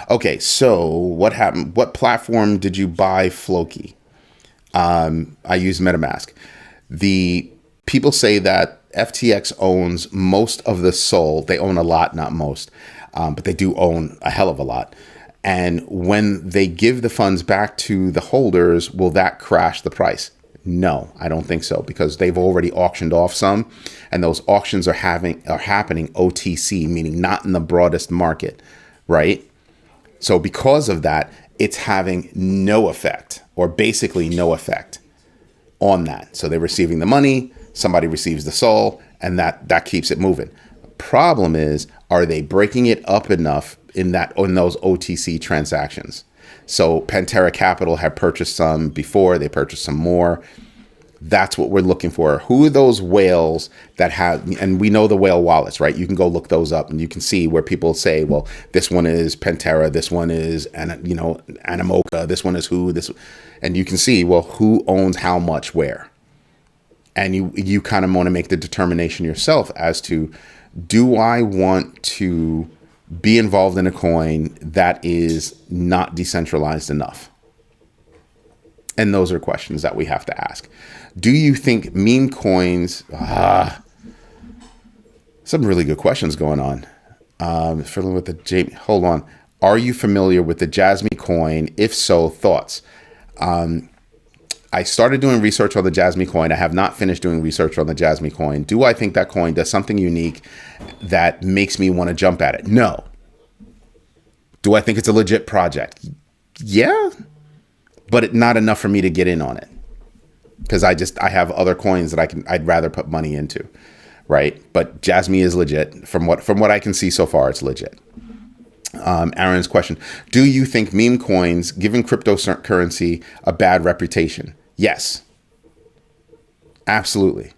Okay, so what happened? What platform did you buy Floki? I use MetaMask. The people say that FTX owns most of the SOL. They own a lot, not most, but they do own a hell of a lot. And when they give the funds back to the holders, will that crash the price? No, I don't think so, because they've already auctioned off some, and those auctions are happening OTC, meaning not in the broadest market, right? So because of that, it's having no effect, or basically no effect on that. So they're receiving the money, somebody receives the SOL, and that keeps it moving. Problem is, are they breaking it up enough in those OTC transactions? So Pantera Capital had purchased some before, they purchased some more. That's what we're looking for. Who are those whales that have, and we know the whale wallets, right? You can go look those up and you can see where people say, well, this one is Pantera, this one is, Animoca, this one is who, this, and you can see, well, who owns how much where. And you kind of want to make the determination yourself as to, do I want to be involved in a coin that is not decentralized enough? And those are questions that we have to ask. Do you think meme coins, some really good questions going on. Filling with the Jamie, hold on. Are you familiar with the Jasmy coin? If so, thoughts? I started doing research on the Jasmy coin. I have not finished doing research on the Jasmy coin. Do I think that coin does something unique that makes me want to jump at it? No. Do I think it's a legit project? Yeah, but not enough for me to get in on it, because I have other coins that I'd rather put money into, right? But Jasmy is legit. From what I can see so far, it's legit. Aaron's question: do you think meme coins giving cryptocurrency a bad reputation? Yes, absolutely.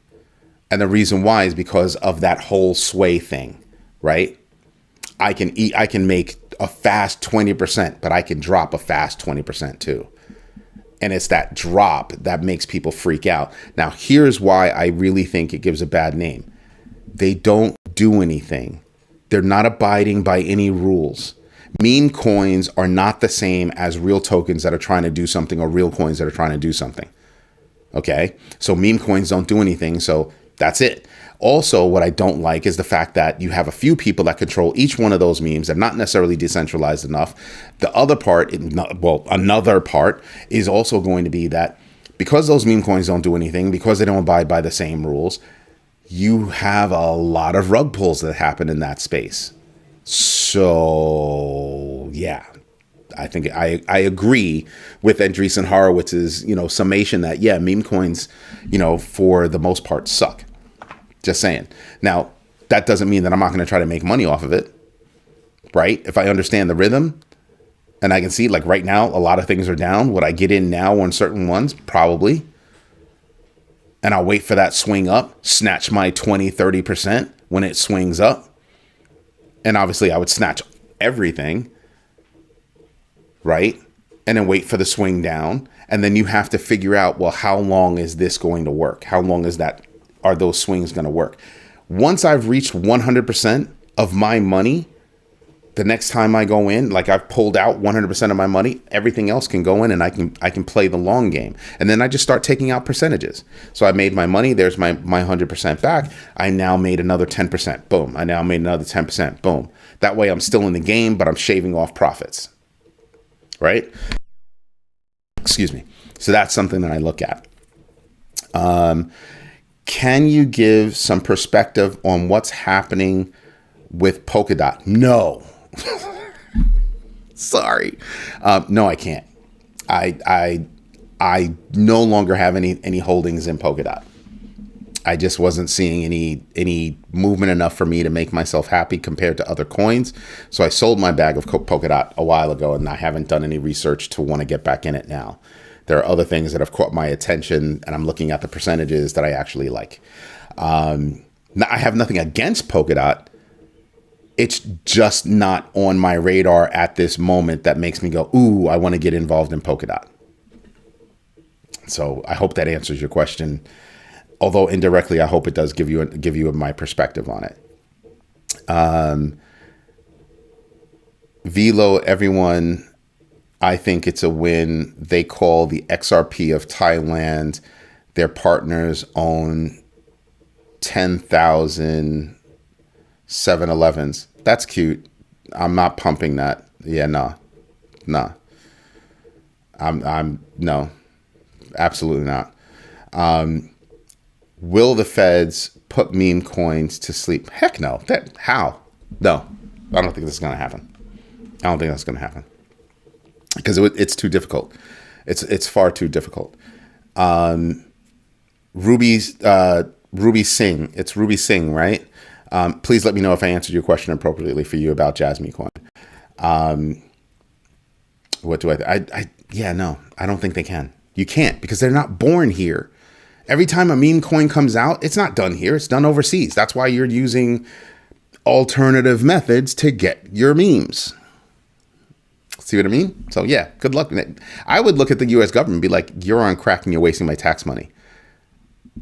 And the reason why is because of that whole sway thing, right? I can make a fast 20%, but I can drop a fast 20% too. And it's that drop that makes people freak out. Now, here's why I really think it gives a bad name. They don't do anything. They're not abiding by any rules. Meme coins are not the same as real tokens that are trying to do something, or real coins that are trying to do something. Okay? So meme coins don't do anything. So that's it. Also, what I don't like is the fact that you have a few people that control each one of those memes. They're not necessarily decentralized enough. The other part, another part is also going to be that because those meme coins don't do anything, because they don't abide by the same rules, you have a lot of rug pulls that happen in that space. So, yeah, I think I agree with AndreesenHorowitz's, summation that, yeah, meme coins, for the most part suck. Just saying. Now, that doesn't mean that I'm not going to try to make money off of it, right? If I understand the rhythm and I can see, like right now, a lot of things are down. Would I get in now on certain ones? Probably. And I'll wait for that swing up, snatch my 20, 30% when it swings up. And obviously I would snatch everything, right? And then wait for the swing down. And then you have to figure out, well, how long is this going to work? How long are those swings going to work? Once I've reached 100% of my money, the next time I go in, like I've pulled out 100% of my money, everything else can go in and I can play the long game. And then I just start taking out percentages. So I made my money. There's my 100% back. I now made another 10%. Boom. I now made another 10%. Boom. That way I'm still in the game, but I'm shaving off profits. Right? Excuse me. So that's something that I look at. Can you give some perspective on what's happening with Polkadot? No. Sorry. No, I can't. I no longer have any holdings in Polkadot. I just wasn't seeing any movement enough for me to make myself happy compared to other coins. So I sold my bag of Polkadot a while ago, and I haven't done any research to want to get back in it now. There are other things that have caught my attention, and I'm looking at the percentages that I actually like. I have nothing against Polkadot. It's just not on my radar at this moment that makes me go, ooh, I want to get involved in Polkadot. So I hope that answers your question. Although indirectly, I hope it does give you my perspective on it. Velo, everyone, I think it's a win. They call the XRP of Thailand. Their partners own 10,000 7-Elevens. That's cute. I'm not pumping that. Yeah, no. No, absolutely not. Will the feds put meme coins to sleep? Heck no. How? No, I don't think this is going to happen. I don't think that's going to happen because it's too difficult. It's far too difficult. Ruby Singh. It's Ruby Singh, right? Please let me know if I answered your question appropriately for you about Jasmy coin. What do yeah, no, I don't think they can. You can't because they're not born here. Every time a meme coin comes out, it's not done here. It's done overseas. That's why you're using alternative methods to get your memes. See what I mean? So yeah, good luck. I would look at the US government and be like, you're on crack and you're wasting my tax money.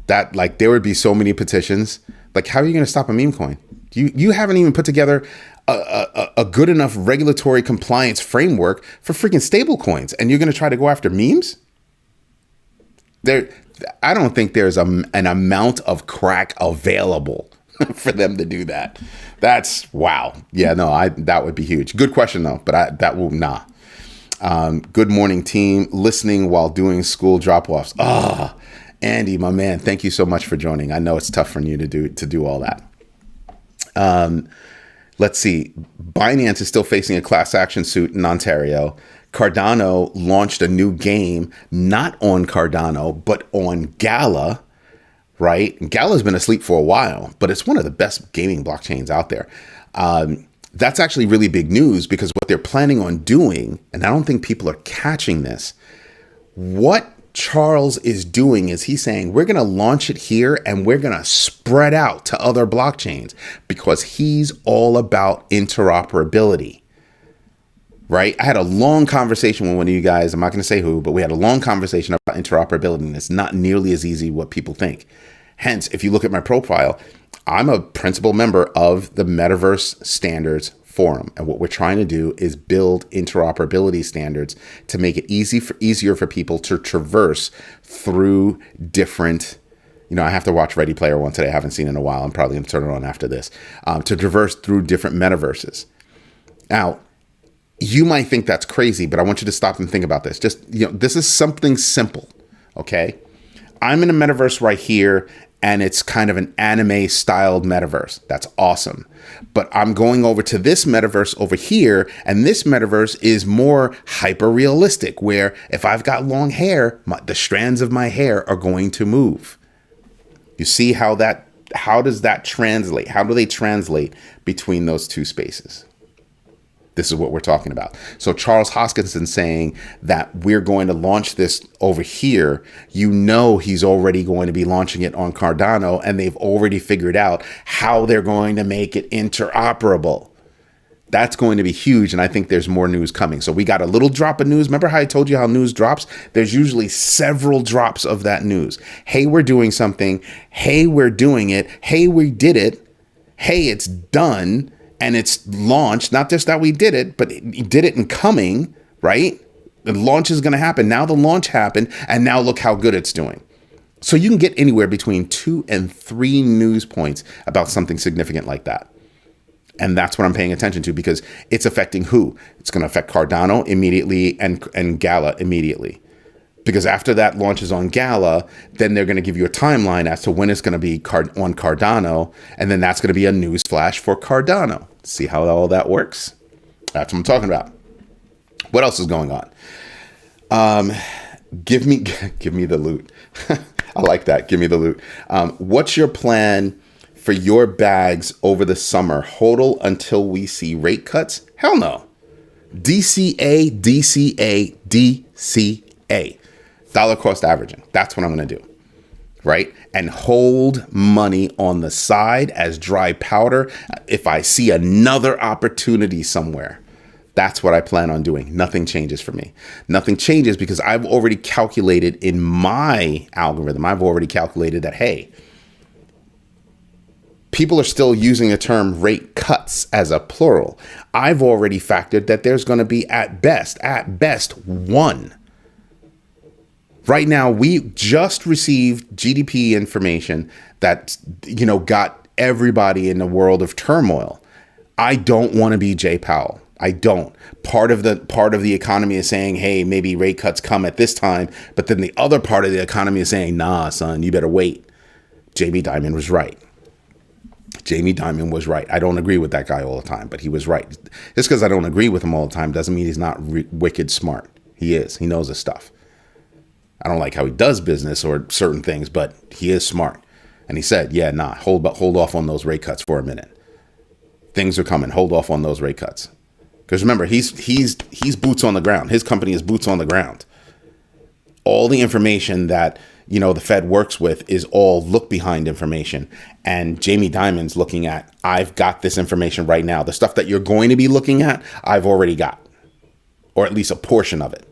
That, like, there would be so many petitions. Like, how are you going to stop a meme coin? You haven't even put together a good enough regulatory compliance framework for freaking stable coins, and you're going to try to go after memes? I don't think there's an amount of crack available for them to do that. That's wow. Yeah, no, that would be huge. Good question though, but good morning, team. Listening while doing school drop-offs. Andy, my man, thank you so much for joining. I know it's tough for you to do all that. Let's see. Binance is still facing a class action suit in Ontario. Cardano launched a new game, not on Cardano, but on Gala, right? Gala's been asleep for a while, but it's one of the best gaming blockchains out there. That's actually really big news because what they're planning on doing, and I don't think people are catching this, what Charles is doing is he's saying, we're going to launch it here and we're going to spread out to other blockchains because he's all about interoperability. Right? I had a long conversation with one of you guys. I'm not going to say who, but we had a long conversation about interoperability, and it's not nearly as easy what people think. Hence, if you look at my profile, I'm a principal member of the Metaverse Standards Forum. And what we're trying to do is build interoperability standards to make it easier for people to traverse through different, I have to watch Ready Player One today. I haven't seen it in a while. I'm probably going to turn it on after this, to traverse through different metaverses. Now, you might think that's crazy, but I want you to stop and think about this. Just, this is something simple, okay? I'm in a metaverse right here, and it's kind of an anime-styled metaverse. That's awesome. But I'm going over to this metaverse over here, and this metaverse is more hyper-realistic, where if I've got long hair, the strands of my hair are going to move. You see how does that translate? How do they translate between those two spaces? This is what we're talking about. So Charles Hoskinson saying that we're going to launch this over here, he's already going to be launching it on Cardano, and they've already figured out how they're going to make it interoperable. That's going to be huge, and I think there's more news coming. So we got a little drop of news. Remember how I told you how news drops? There's usually several drops of that news. Hey, we're doing something. Hey, we're doing it. Hey, we did it. Hey, it's done. And it's launched, not just that we did it, but he did it in coming, right? The launch is going to happen. Now the launch happened, and now look how good it's doing. So you can get anywhere between 2 and 3 news points about something significant like that. And that's what I'm paying attention to because it's affecting who? It's going to affect Cardano immediately and Gala immediately. Because after that launches on Gala, then they're going to give you a timeline as to when it's going to be on Cardano. And then that's going to be a news flash for Cardano. See how all that works? That's what I'm talking about. What else is going on? Give me the loot. I like that. Give me the loot. What's your plan for your bags over the summer? Hodl until we see rate cuts? Hell no. DCA, DCA, DCA. Dollar cost averaging. That's what I'm going to do. Right? And hold money on the side as dry powder. If I see another opportunity somewhere, that's what I plan on doing. Nothing changes for me. Nothing changes because I've already calculated in my algorithm. I've already calculated that, hey, people are still using the term rate cuts as a plural. I've already factored that there's going to be at best, one. Right now, we just received GDP information that, got everybody in the world of turmoil. I don't want to be Jay Powell. I don't. Part of the economy is saying, hey, maybe rate cuts come at this time. But then the other part of the economy is saying, nah, son, you better wait. Jamie Dimon was right. Jamie Dimon was right. I don't agree with that guy all the time, but he was right. Just because I don't agree with him all the time doesn't mean he's not wicked smart. He is. He knows his stuff. I don't like how he does business or certain things, but he is smart. And he said, yeah, nah, hold off on those rate cuts for a minute. Things are coming. Hold off on those rate cuts. Because remember, he's boots on the ground. His company is boots on the ground. All the information that, the Fed works with is all look behind information. And Jamie Dimon's looking at, I've got this information right now. The stuff that you're going to be looking at, I've already got. Or at least a portion of it.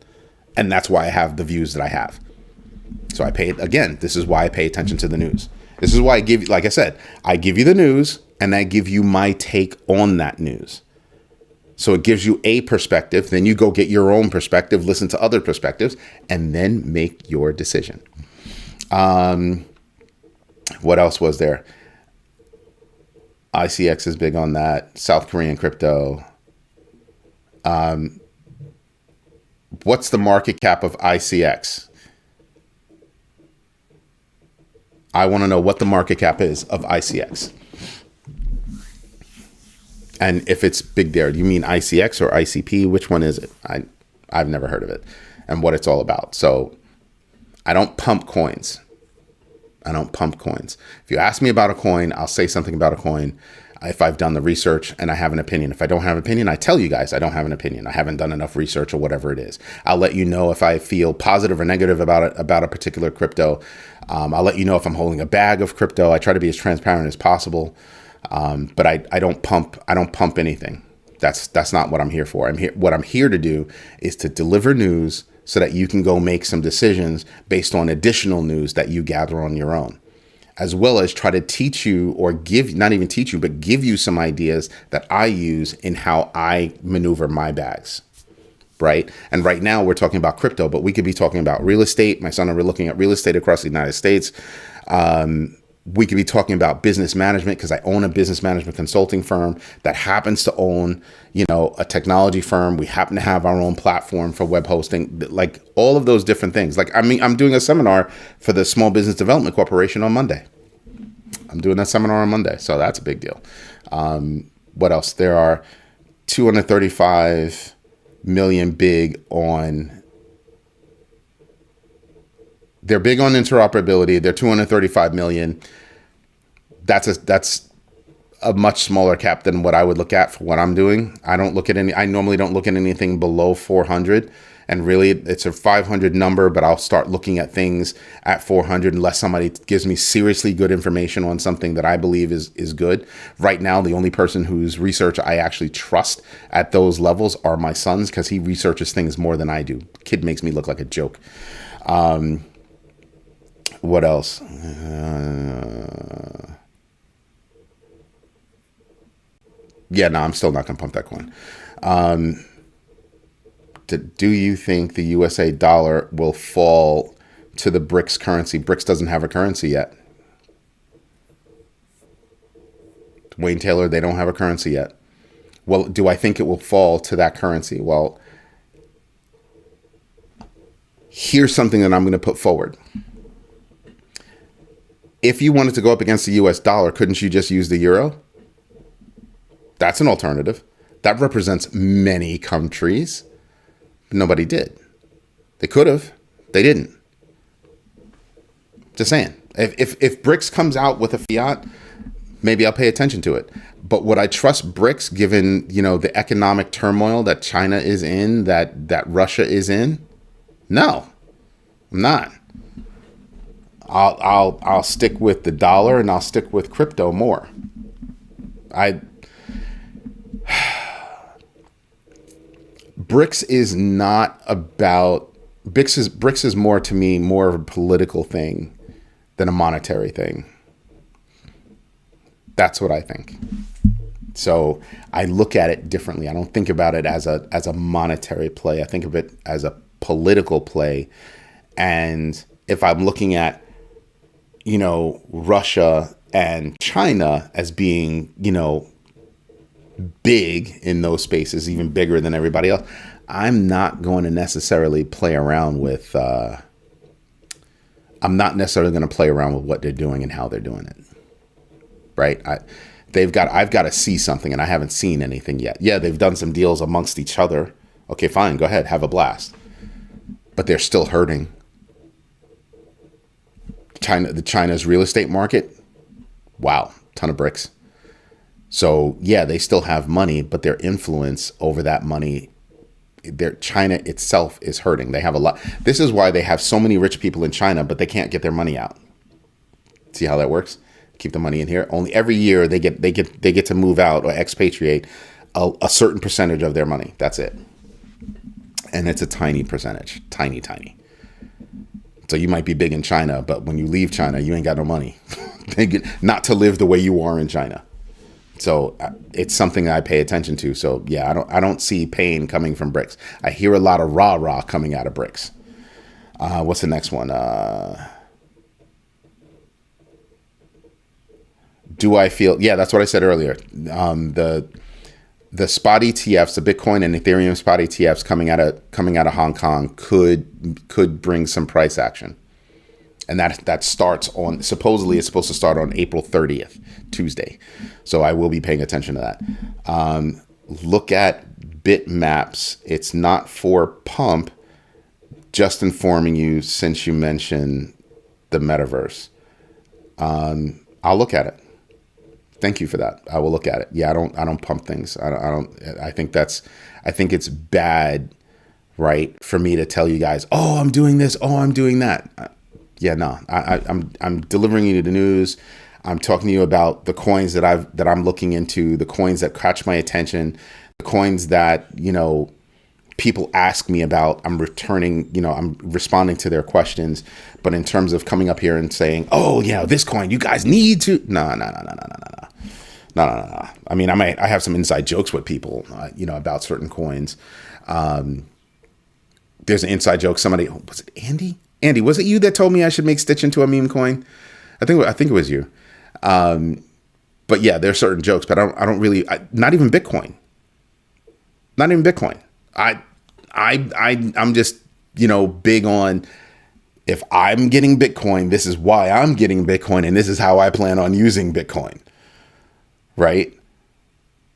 And that's why I have the views that I have. So this is why I pay attention to the news. This is why I give you the news and I give you my take on that news. So it gives you a perspective. Then you go get your own perspective, listen to other perspectives, and then make your decision. What else was there? ICX is big on that. South Korean crypto. What's the market cap of ICX? I want to know what the market cap is of ICX. And if it's big there, do you mean ICX or ICP? Which one is it? I've never heard of it and what it's all about. So I don't pump coins. If you ask me about a coin, I'll say something about a coin if I've done the research and I have an opinion. If I don't have an opinion, I tell you guys I don't have an opinion. I haven't done enough research or whatever it is. I'll let you know if I feel positive or negative about it, about a particular crypto. I'll let you know if I'm holding a bag of crypto. I try to be as transparent as possible. But I don't pump anything. That's not what I'm here for. What I'm here to do is to deliver news so that you can go make some decisions based on additional news that you gather on your own, as well as try to teach you or not even teach you, but give you some ideas that I use in how I maneuver my bags. Right. And right now we're talking about crypto, but we could be talking about real estate. My son and I are looking at real estate across the United States. We could be talking about business management because I own a business management consulting firm that happens to own, a technology firm. We happen to have our own platform for web hosting, like all of those different things. Like, I'm doing a seminar for the Small Business Development Corporation on Monday. So that's a big deal. What else? There are 235 million they're big on interoperability. They're 235 million. That's a much smaller cap than what I would look at for what I'm doing. I normally don't look at anything below 400. And really it's a 500 number, but I'll start looking at things at 400 unless somebody gives me seriously good information on something that I believe is good. Right now, the only person whose research I actually trust at those levels are my sons, because he researches things more than I do. Kid makes me look like a joke. What else? I'm still not going to pump that coin. Do you think the USA dollar will fall to the BRICS currency? BRICS doesn't have a currency yet. Wayne Taylor, they don't have a currency yet. Well, do I think it will fall to that currency? Well, here's something that I'm going to put forward. If you wanted to go up against the US dollar, couldn't you just use the euro? That's an alternative. That represents many countries. Nobody did. They could have. They didn't. Just saying. If BRICS comes out with a fiat, maybe I'll pay attention to it. But would I trust BRICS given, the economic turmoil that China is in, that Russia is in? No, I'm not. I'll stick with the dollar and I'll stick with crypto more. BRICS is not about BRICS is more, to me, more of a political thing than a monetary thing. That's what I think. So I look at it differently. I don't think about it as a monetary play. I think of it as a political play. And if I'm looking at, Russia and China as being, big in those spaces, even bigger than everybody else, I'm not going to necessarily play around with, what they're doing and how they're doing it. Right? I've got to see something, and I haven't seen anything yet. Yeah, they've done some deals amongst each other. Okay, fine. Go ahead. Have a blast. But they're still hurting. China's real estate market. Wow. Ton of bricks. So yeah, they still have money, but their influence over that money, China itself is hurting. They have a lot. This is why they have so many rich people in China, but they can't get their money out. See how that works? Keep the money in here. Only every year they get to move out or expatriate a certain percentage of their money. That's it. And it's a tiny percentage, tiny. So you might be big in China, but when you leave China, you ain't got no money. Not to live the way you are in China. So it's something that I pay attention to. So yeah, I don't see pain coming from bricks. I hear a lot of rah coming out of bricks. What's the next one? Do I feel? Yeah, that's what I said earlier. The spot ETFs, the Bitcoin and Ethereum spot ETFs coming out of Hong Kong could bring some price action, and that starts on, supposedly it's supposed to start on April 30th, Tuesday. So I will be paying attention to that. Look at bitmaps. It's not for pump. Just informing you, since you mentioned the metaverse. I'll look at it. Thank you for that. I will look at it. Yeah, I don't pump things. I think it's bad, right, for me to tell you guys, oh, I'm doing this, oh, I'm doing that. Yeah, no. I'm delivering you the news. I'm talking to you about the coins that I'm looking into, the coins that catch my attention, the coins that, people ask me about. I'm responding to their questions. But in terms of coming up here and saying, oh yeah, this coin, you guys need to, no. I mean, I have some inside jokes with people, about certain coins. There's an inside joke. Somebody, was it Andy? Andy, was it you that told me I should make Stitch into a meme coin? I think it was you. But yeah, there's certain jokes, but I don't really, not even Bitcoin. I'm just, big on, if I'm getting Bitcoin, this is why I'm getting Bitcoin, and this is how I plan on using Bitcoin. Right?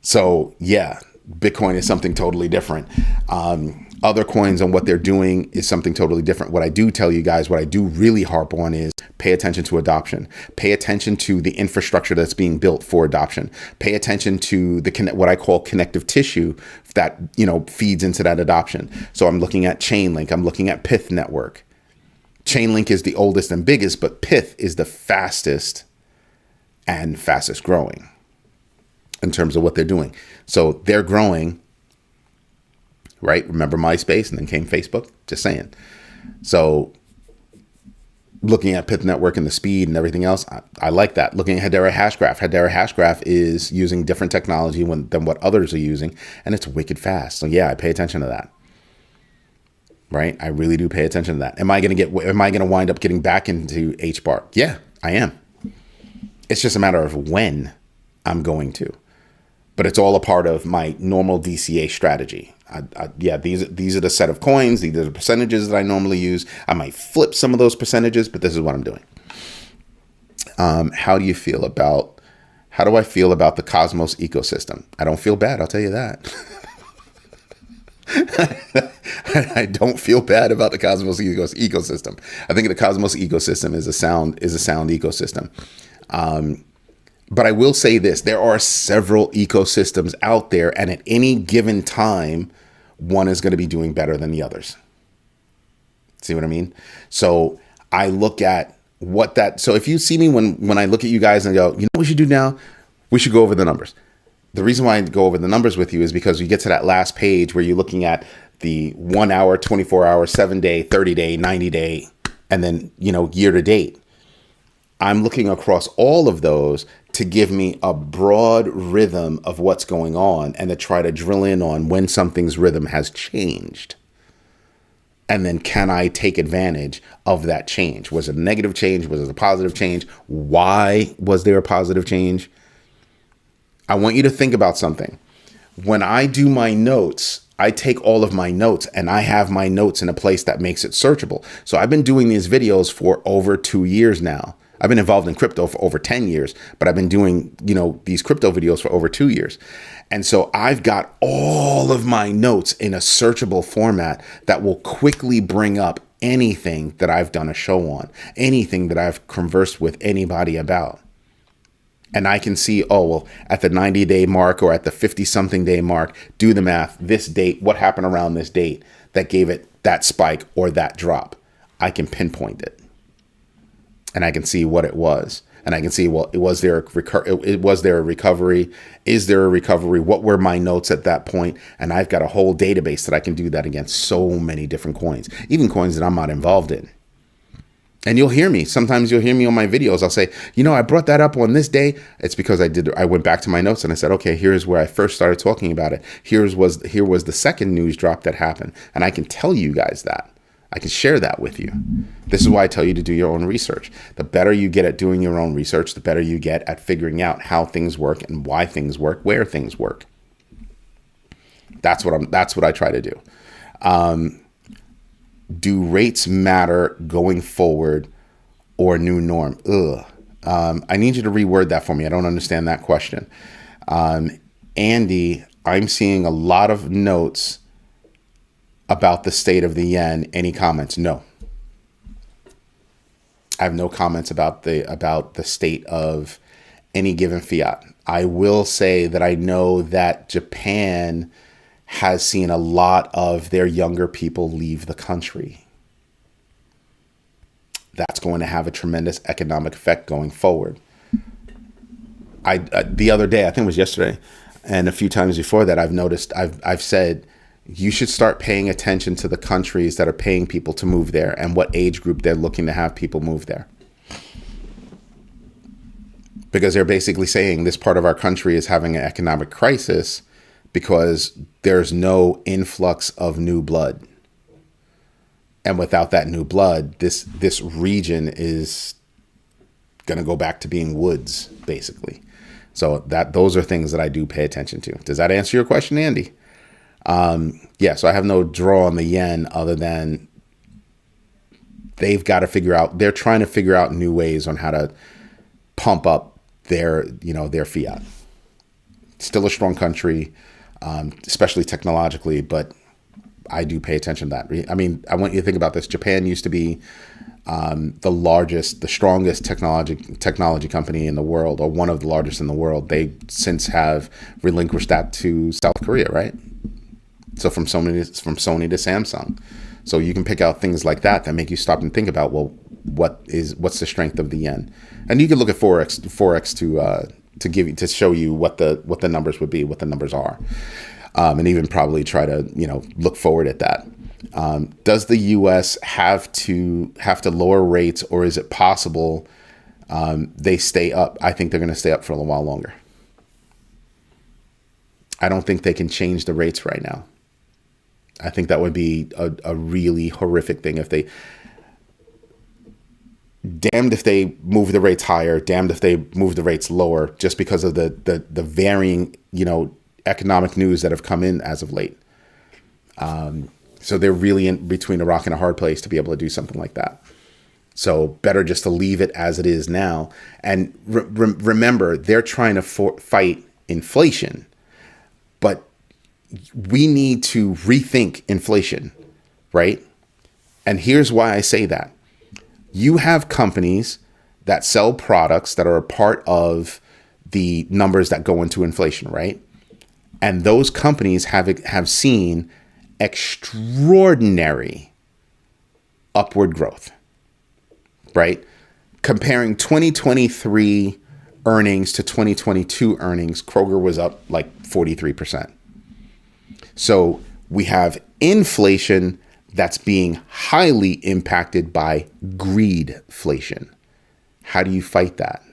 So yeah, Bitcoin is something totally different. Other coins and what they're doing is something totally different. What I do tell you guys, what I do really harp on is pay attention to adoption. Pay attention to the infrastructure that's being built for adoption. Pay attention to what I call connective tissue that, feeds into that adoption. So I'm looking at Chainlink. I'm looking at Pith Network. Chainlink is the oldest and biggest, but Pith is the fastest and fastest growing in terms of what they're doing. So they're growing, right? Remember MySpace, and then came Facebook? Just saying. So looking at Pith Network and the speed and everything else, I like that. Looking at Hedera Hashgraph. Hedera Hashgraph is using different technology than what others are using, and it's wicked fast. So yeah, I pay attention to that. Right? I really do pay attention to that. Am I going to wind up getting back into HBAR? Yeah, I am. It's just a matter of when I'm going to. But it's all a part of my normal DCA strategy. These are the set of coins. These are the percentages that I normally use. I might flip some of those percentages, but this is what I'm doing. How do I feel about the Cosmos ecosystem? I don't feel bad. I'll tell you that. I don't feel bad about the Cosmos ecosystem. I think the Cosmos ecosystem is a sound ecosystem. But I will say this, there are several ecosystems out there, and at any given time, one is going to be doing better than the others. See what I mean? So I look at so if you see me when I look at you guys and go, you know what we should do now? We should go over the numbers. The reason why I go over the numbers with you is because you get to that last page where you're looking at the 1 hour, 24 hour, 7 day, 30 day, 90 day, and then, year to date. I'm looking across all of those to give me a broad rhythm of what's going on and to try to drill in on when something's rhythm has changed. And then can I take advantage of that change? Was it a negative change? Was it a positive change? Why was there a positive change? I want you to think about something. When I do my notes, I take all of my notes and I have my notes in a place that makes it searchable. So I've been doing these videos for over 2 years now. I've been involved in crypto for over 10 years, but I've been doing, these crypto videos for over 2 years. And so I've got all of my notes in a searchable format that will quickly bring up anything that I've done a show on, anything that I've conversed with anybody about. And I can see, at the 90-day mark or at the 50-something day mark, do the math, this date, what happened around this date that gave it that spike or that drop. I can pinpoint it. And I can see what it was. And I can see, was there a recovery? Is there a recovery? What were my notes at that point? And I've got a whole database that I can do that against so many different coins, even coins that I'm not involved in. And you'll hear me. Sometimes you'll hear me on my videos. I'll say, I brought that up on this day. It's because I went back to my notes and I said, okay, here's where I first started talking about it. Here was the second news drop that happened. And I can tell you guys that. I can share that with you. This is why I tell you to do your own research. The better you get at doing your own research, the better you get at figuring out how things work and why things work, where things work. That's what I try to do. Do rates matter going forward or new norm? I need you to reword that for me. I don't understand that question. Andy, I'm seeing a lot of notes about the state of the yen. Any comments? No. I have no comments about the state of any given fiat. I will say that I know that Japan has seen a lot of their younger people leave the country. That's going to have a tremendous economic effect going forward. The other day, I think it was yesterday, and a few times before that, I've said, you should start paying attention to the countries that are paying people to move there and what age group they're looking to have people move there. Because they're basically saying this part of our country is having an economic crisis because there's no influx of new blood. And without that new blood, this region is going to go back to being woods, basically. So those are things that I do pay attention to. Does that answer your question, Andy? So I have no draw on the yen other than they've got to they're trying to figure out new ways on how to pump up their fiat. Still a strong country, especially technologically, but I do pay attention to that. I mean, I want you to think about this. Japan used to be the strongest technology company in the world, or one of the largest in the world. They since have relinquished that to South Korea, right? So from Sony to Samsung. So you can pick out things like that make you stop and think about, well, what's the strength of the yen? And you can look at Forex to show you what the numbers would be, what the numbers are, and even probably try to look forward at that. Does the U.S. have to lower rates, or is it possible they stay up? I think they're going to stay up for a little while longer. I don't think they can change the rates right now. I think that would be a really horrific thing if they. Damned if they move the rates higher, damned if they move the rates lower, just because of the varying economic news that have come in as of late. So they're really in between a rock and a hard place to be able to do something like that. So better just to leave it as it is now. And remember, they're trying to fight inflation, but we need to rethink inflation, right? And here's why I say that. You have companies that sell products that are a part of the numbers that go into inflation, right? And those companies have seen extraordinary upward growth, right? Comparing 2023 earnings to 2022 earnings, Kroger was up like 43%. So we have inflation that's being highly impacted by greedflation. How do you fight that?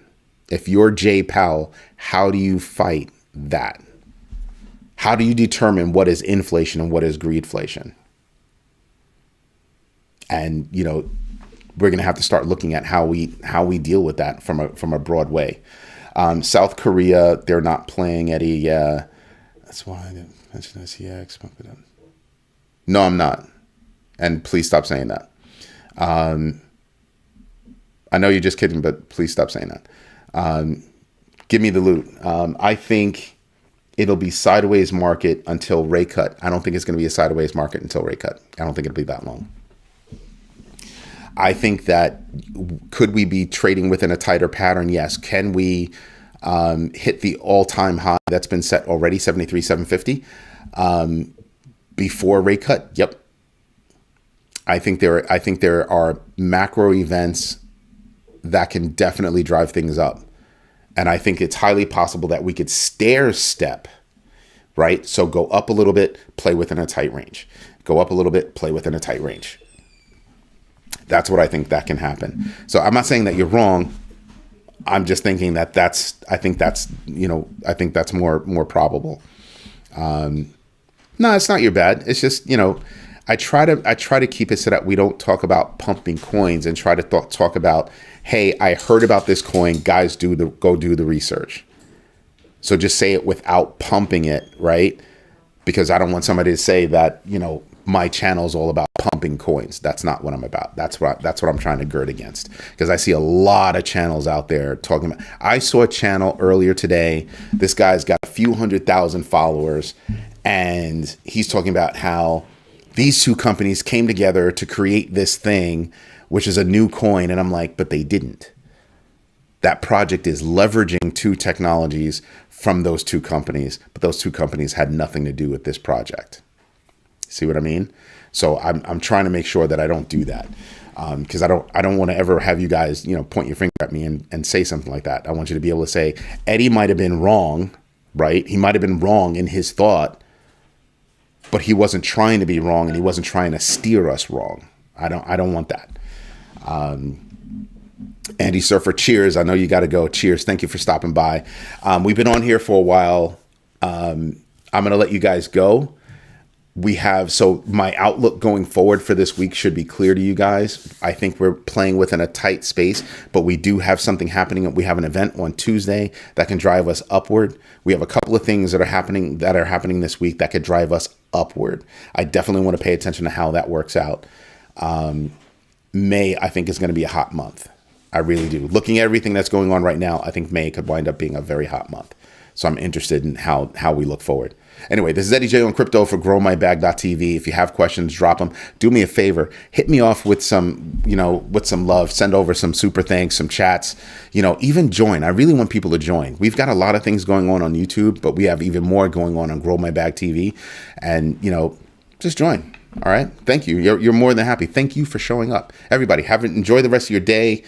If you're Jay Powell, how do you fight that? How do you determine what is inflation and what is greedflation? And we're going to have to start looking at how we deal with that from a broad way. South Korea, they're not playing Eddie. Yeah, that's why I didn't mention SEX. No, I'm not. And please stop saying that. I know you're just kidding, but please stop saying that. Give me the loot. I think it'll be sideways market until rate cut. I don't think it's going to be a sideways market until rate cut. I don't think it'll be that long. I think that could we be trading within a tighter pattern? Yes. Can we hit the all-time high that's been set already, 73,750, before rate cut? Yep. I think there are macro events that can definitely drive things up. And I think it's highly possible that we could stair step, right? So go up a little bit, play within a tight range. Go up a little bit, play within a tight range. That's what I think that can happen. So I'm not saying that you're wrong. I'm just thinking I think that's more probable. No, it's not your bad. It's just, I try to keep it so that we don't talk about pumping coins and try to talk about, hey, I heard about this coin, guys, go do the research. So just say it without pumping it, right? Because I don't want somebody to say that, my channel is all about pumping coins. That's not what I'm about. That's what I'm trying to gird against, because I see a lot of channels out there talking about. I saw a channel earlier today. This guy's got a few 100,000 followers, and he's talking about how these two companies came together to create this thing, which is a new coin. And I'm like, but they didn't. That project is leveraging two technologies from those two companies, but those two companies had nothing to do with this project. See what I mean? So I'm trying to make sure that I don't do that, because I don't want to ever have you guys, point your finger at me and say something like that. I want you to be able to say, Eddie might have been wrong, right? He might have been wrong in his thought, but he wasn't trying to be wrong, and he wasn't trying to steer us wrong. I don't want that. Andy Surfer, cheers. I know you got to go. Cheers. Thank you for stopping by. We've been on here for a while. I'm going to let you guys go. So my outlook going forward for this week should be clear to you guys. I think we're playing within a tight space, but we do have something happening. We have an event on Tuesday that can drive us upward. We have a couple of things that are happening this week that could drive us upward. I definitely want to pay attention to how that works out. May, I think, is going to be a hot month. I really do. Looking at everything that's going on right now, I think May could wind up being a very hot month. So I'm interested in how we look forward. Anyway, this is Eddie J on crypto for growmybag.tv. If you have questions, drop them. Do me a favor. Hit me off with some love. Send over some super thanks, some chats. Even join. I really want people to join. We've got a lot of things going on YouTube, but we have even more going on Grow My Bag TV. And, just join. All right. Thank you. You're more than happy. Thank you for showing up. Everybody, enjoy the rest of your day.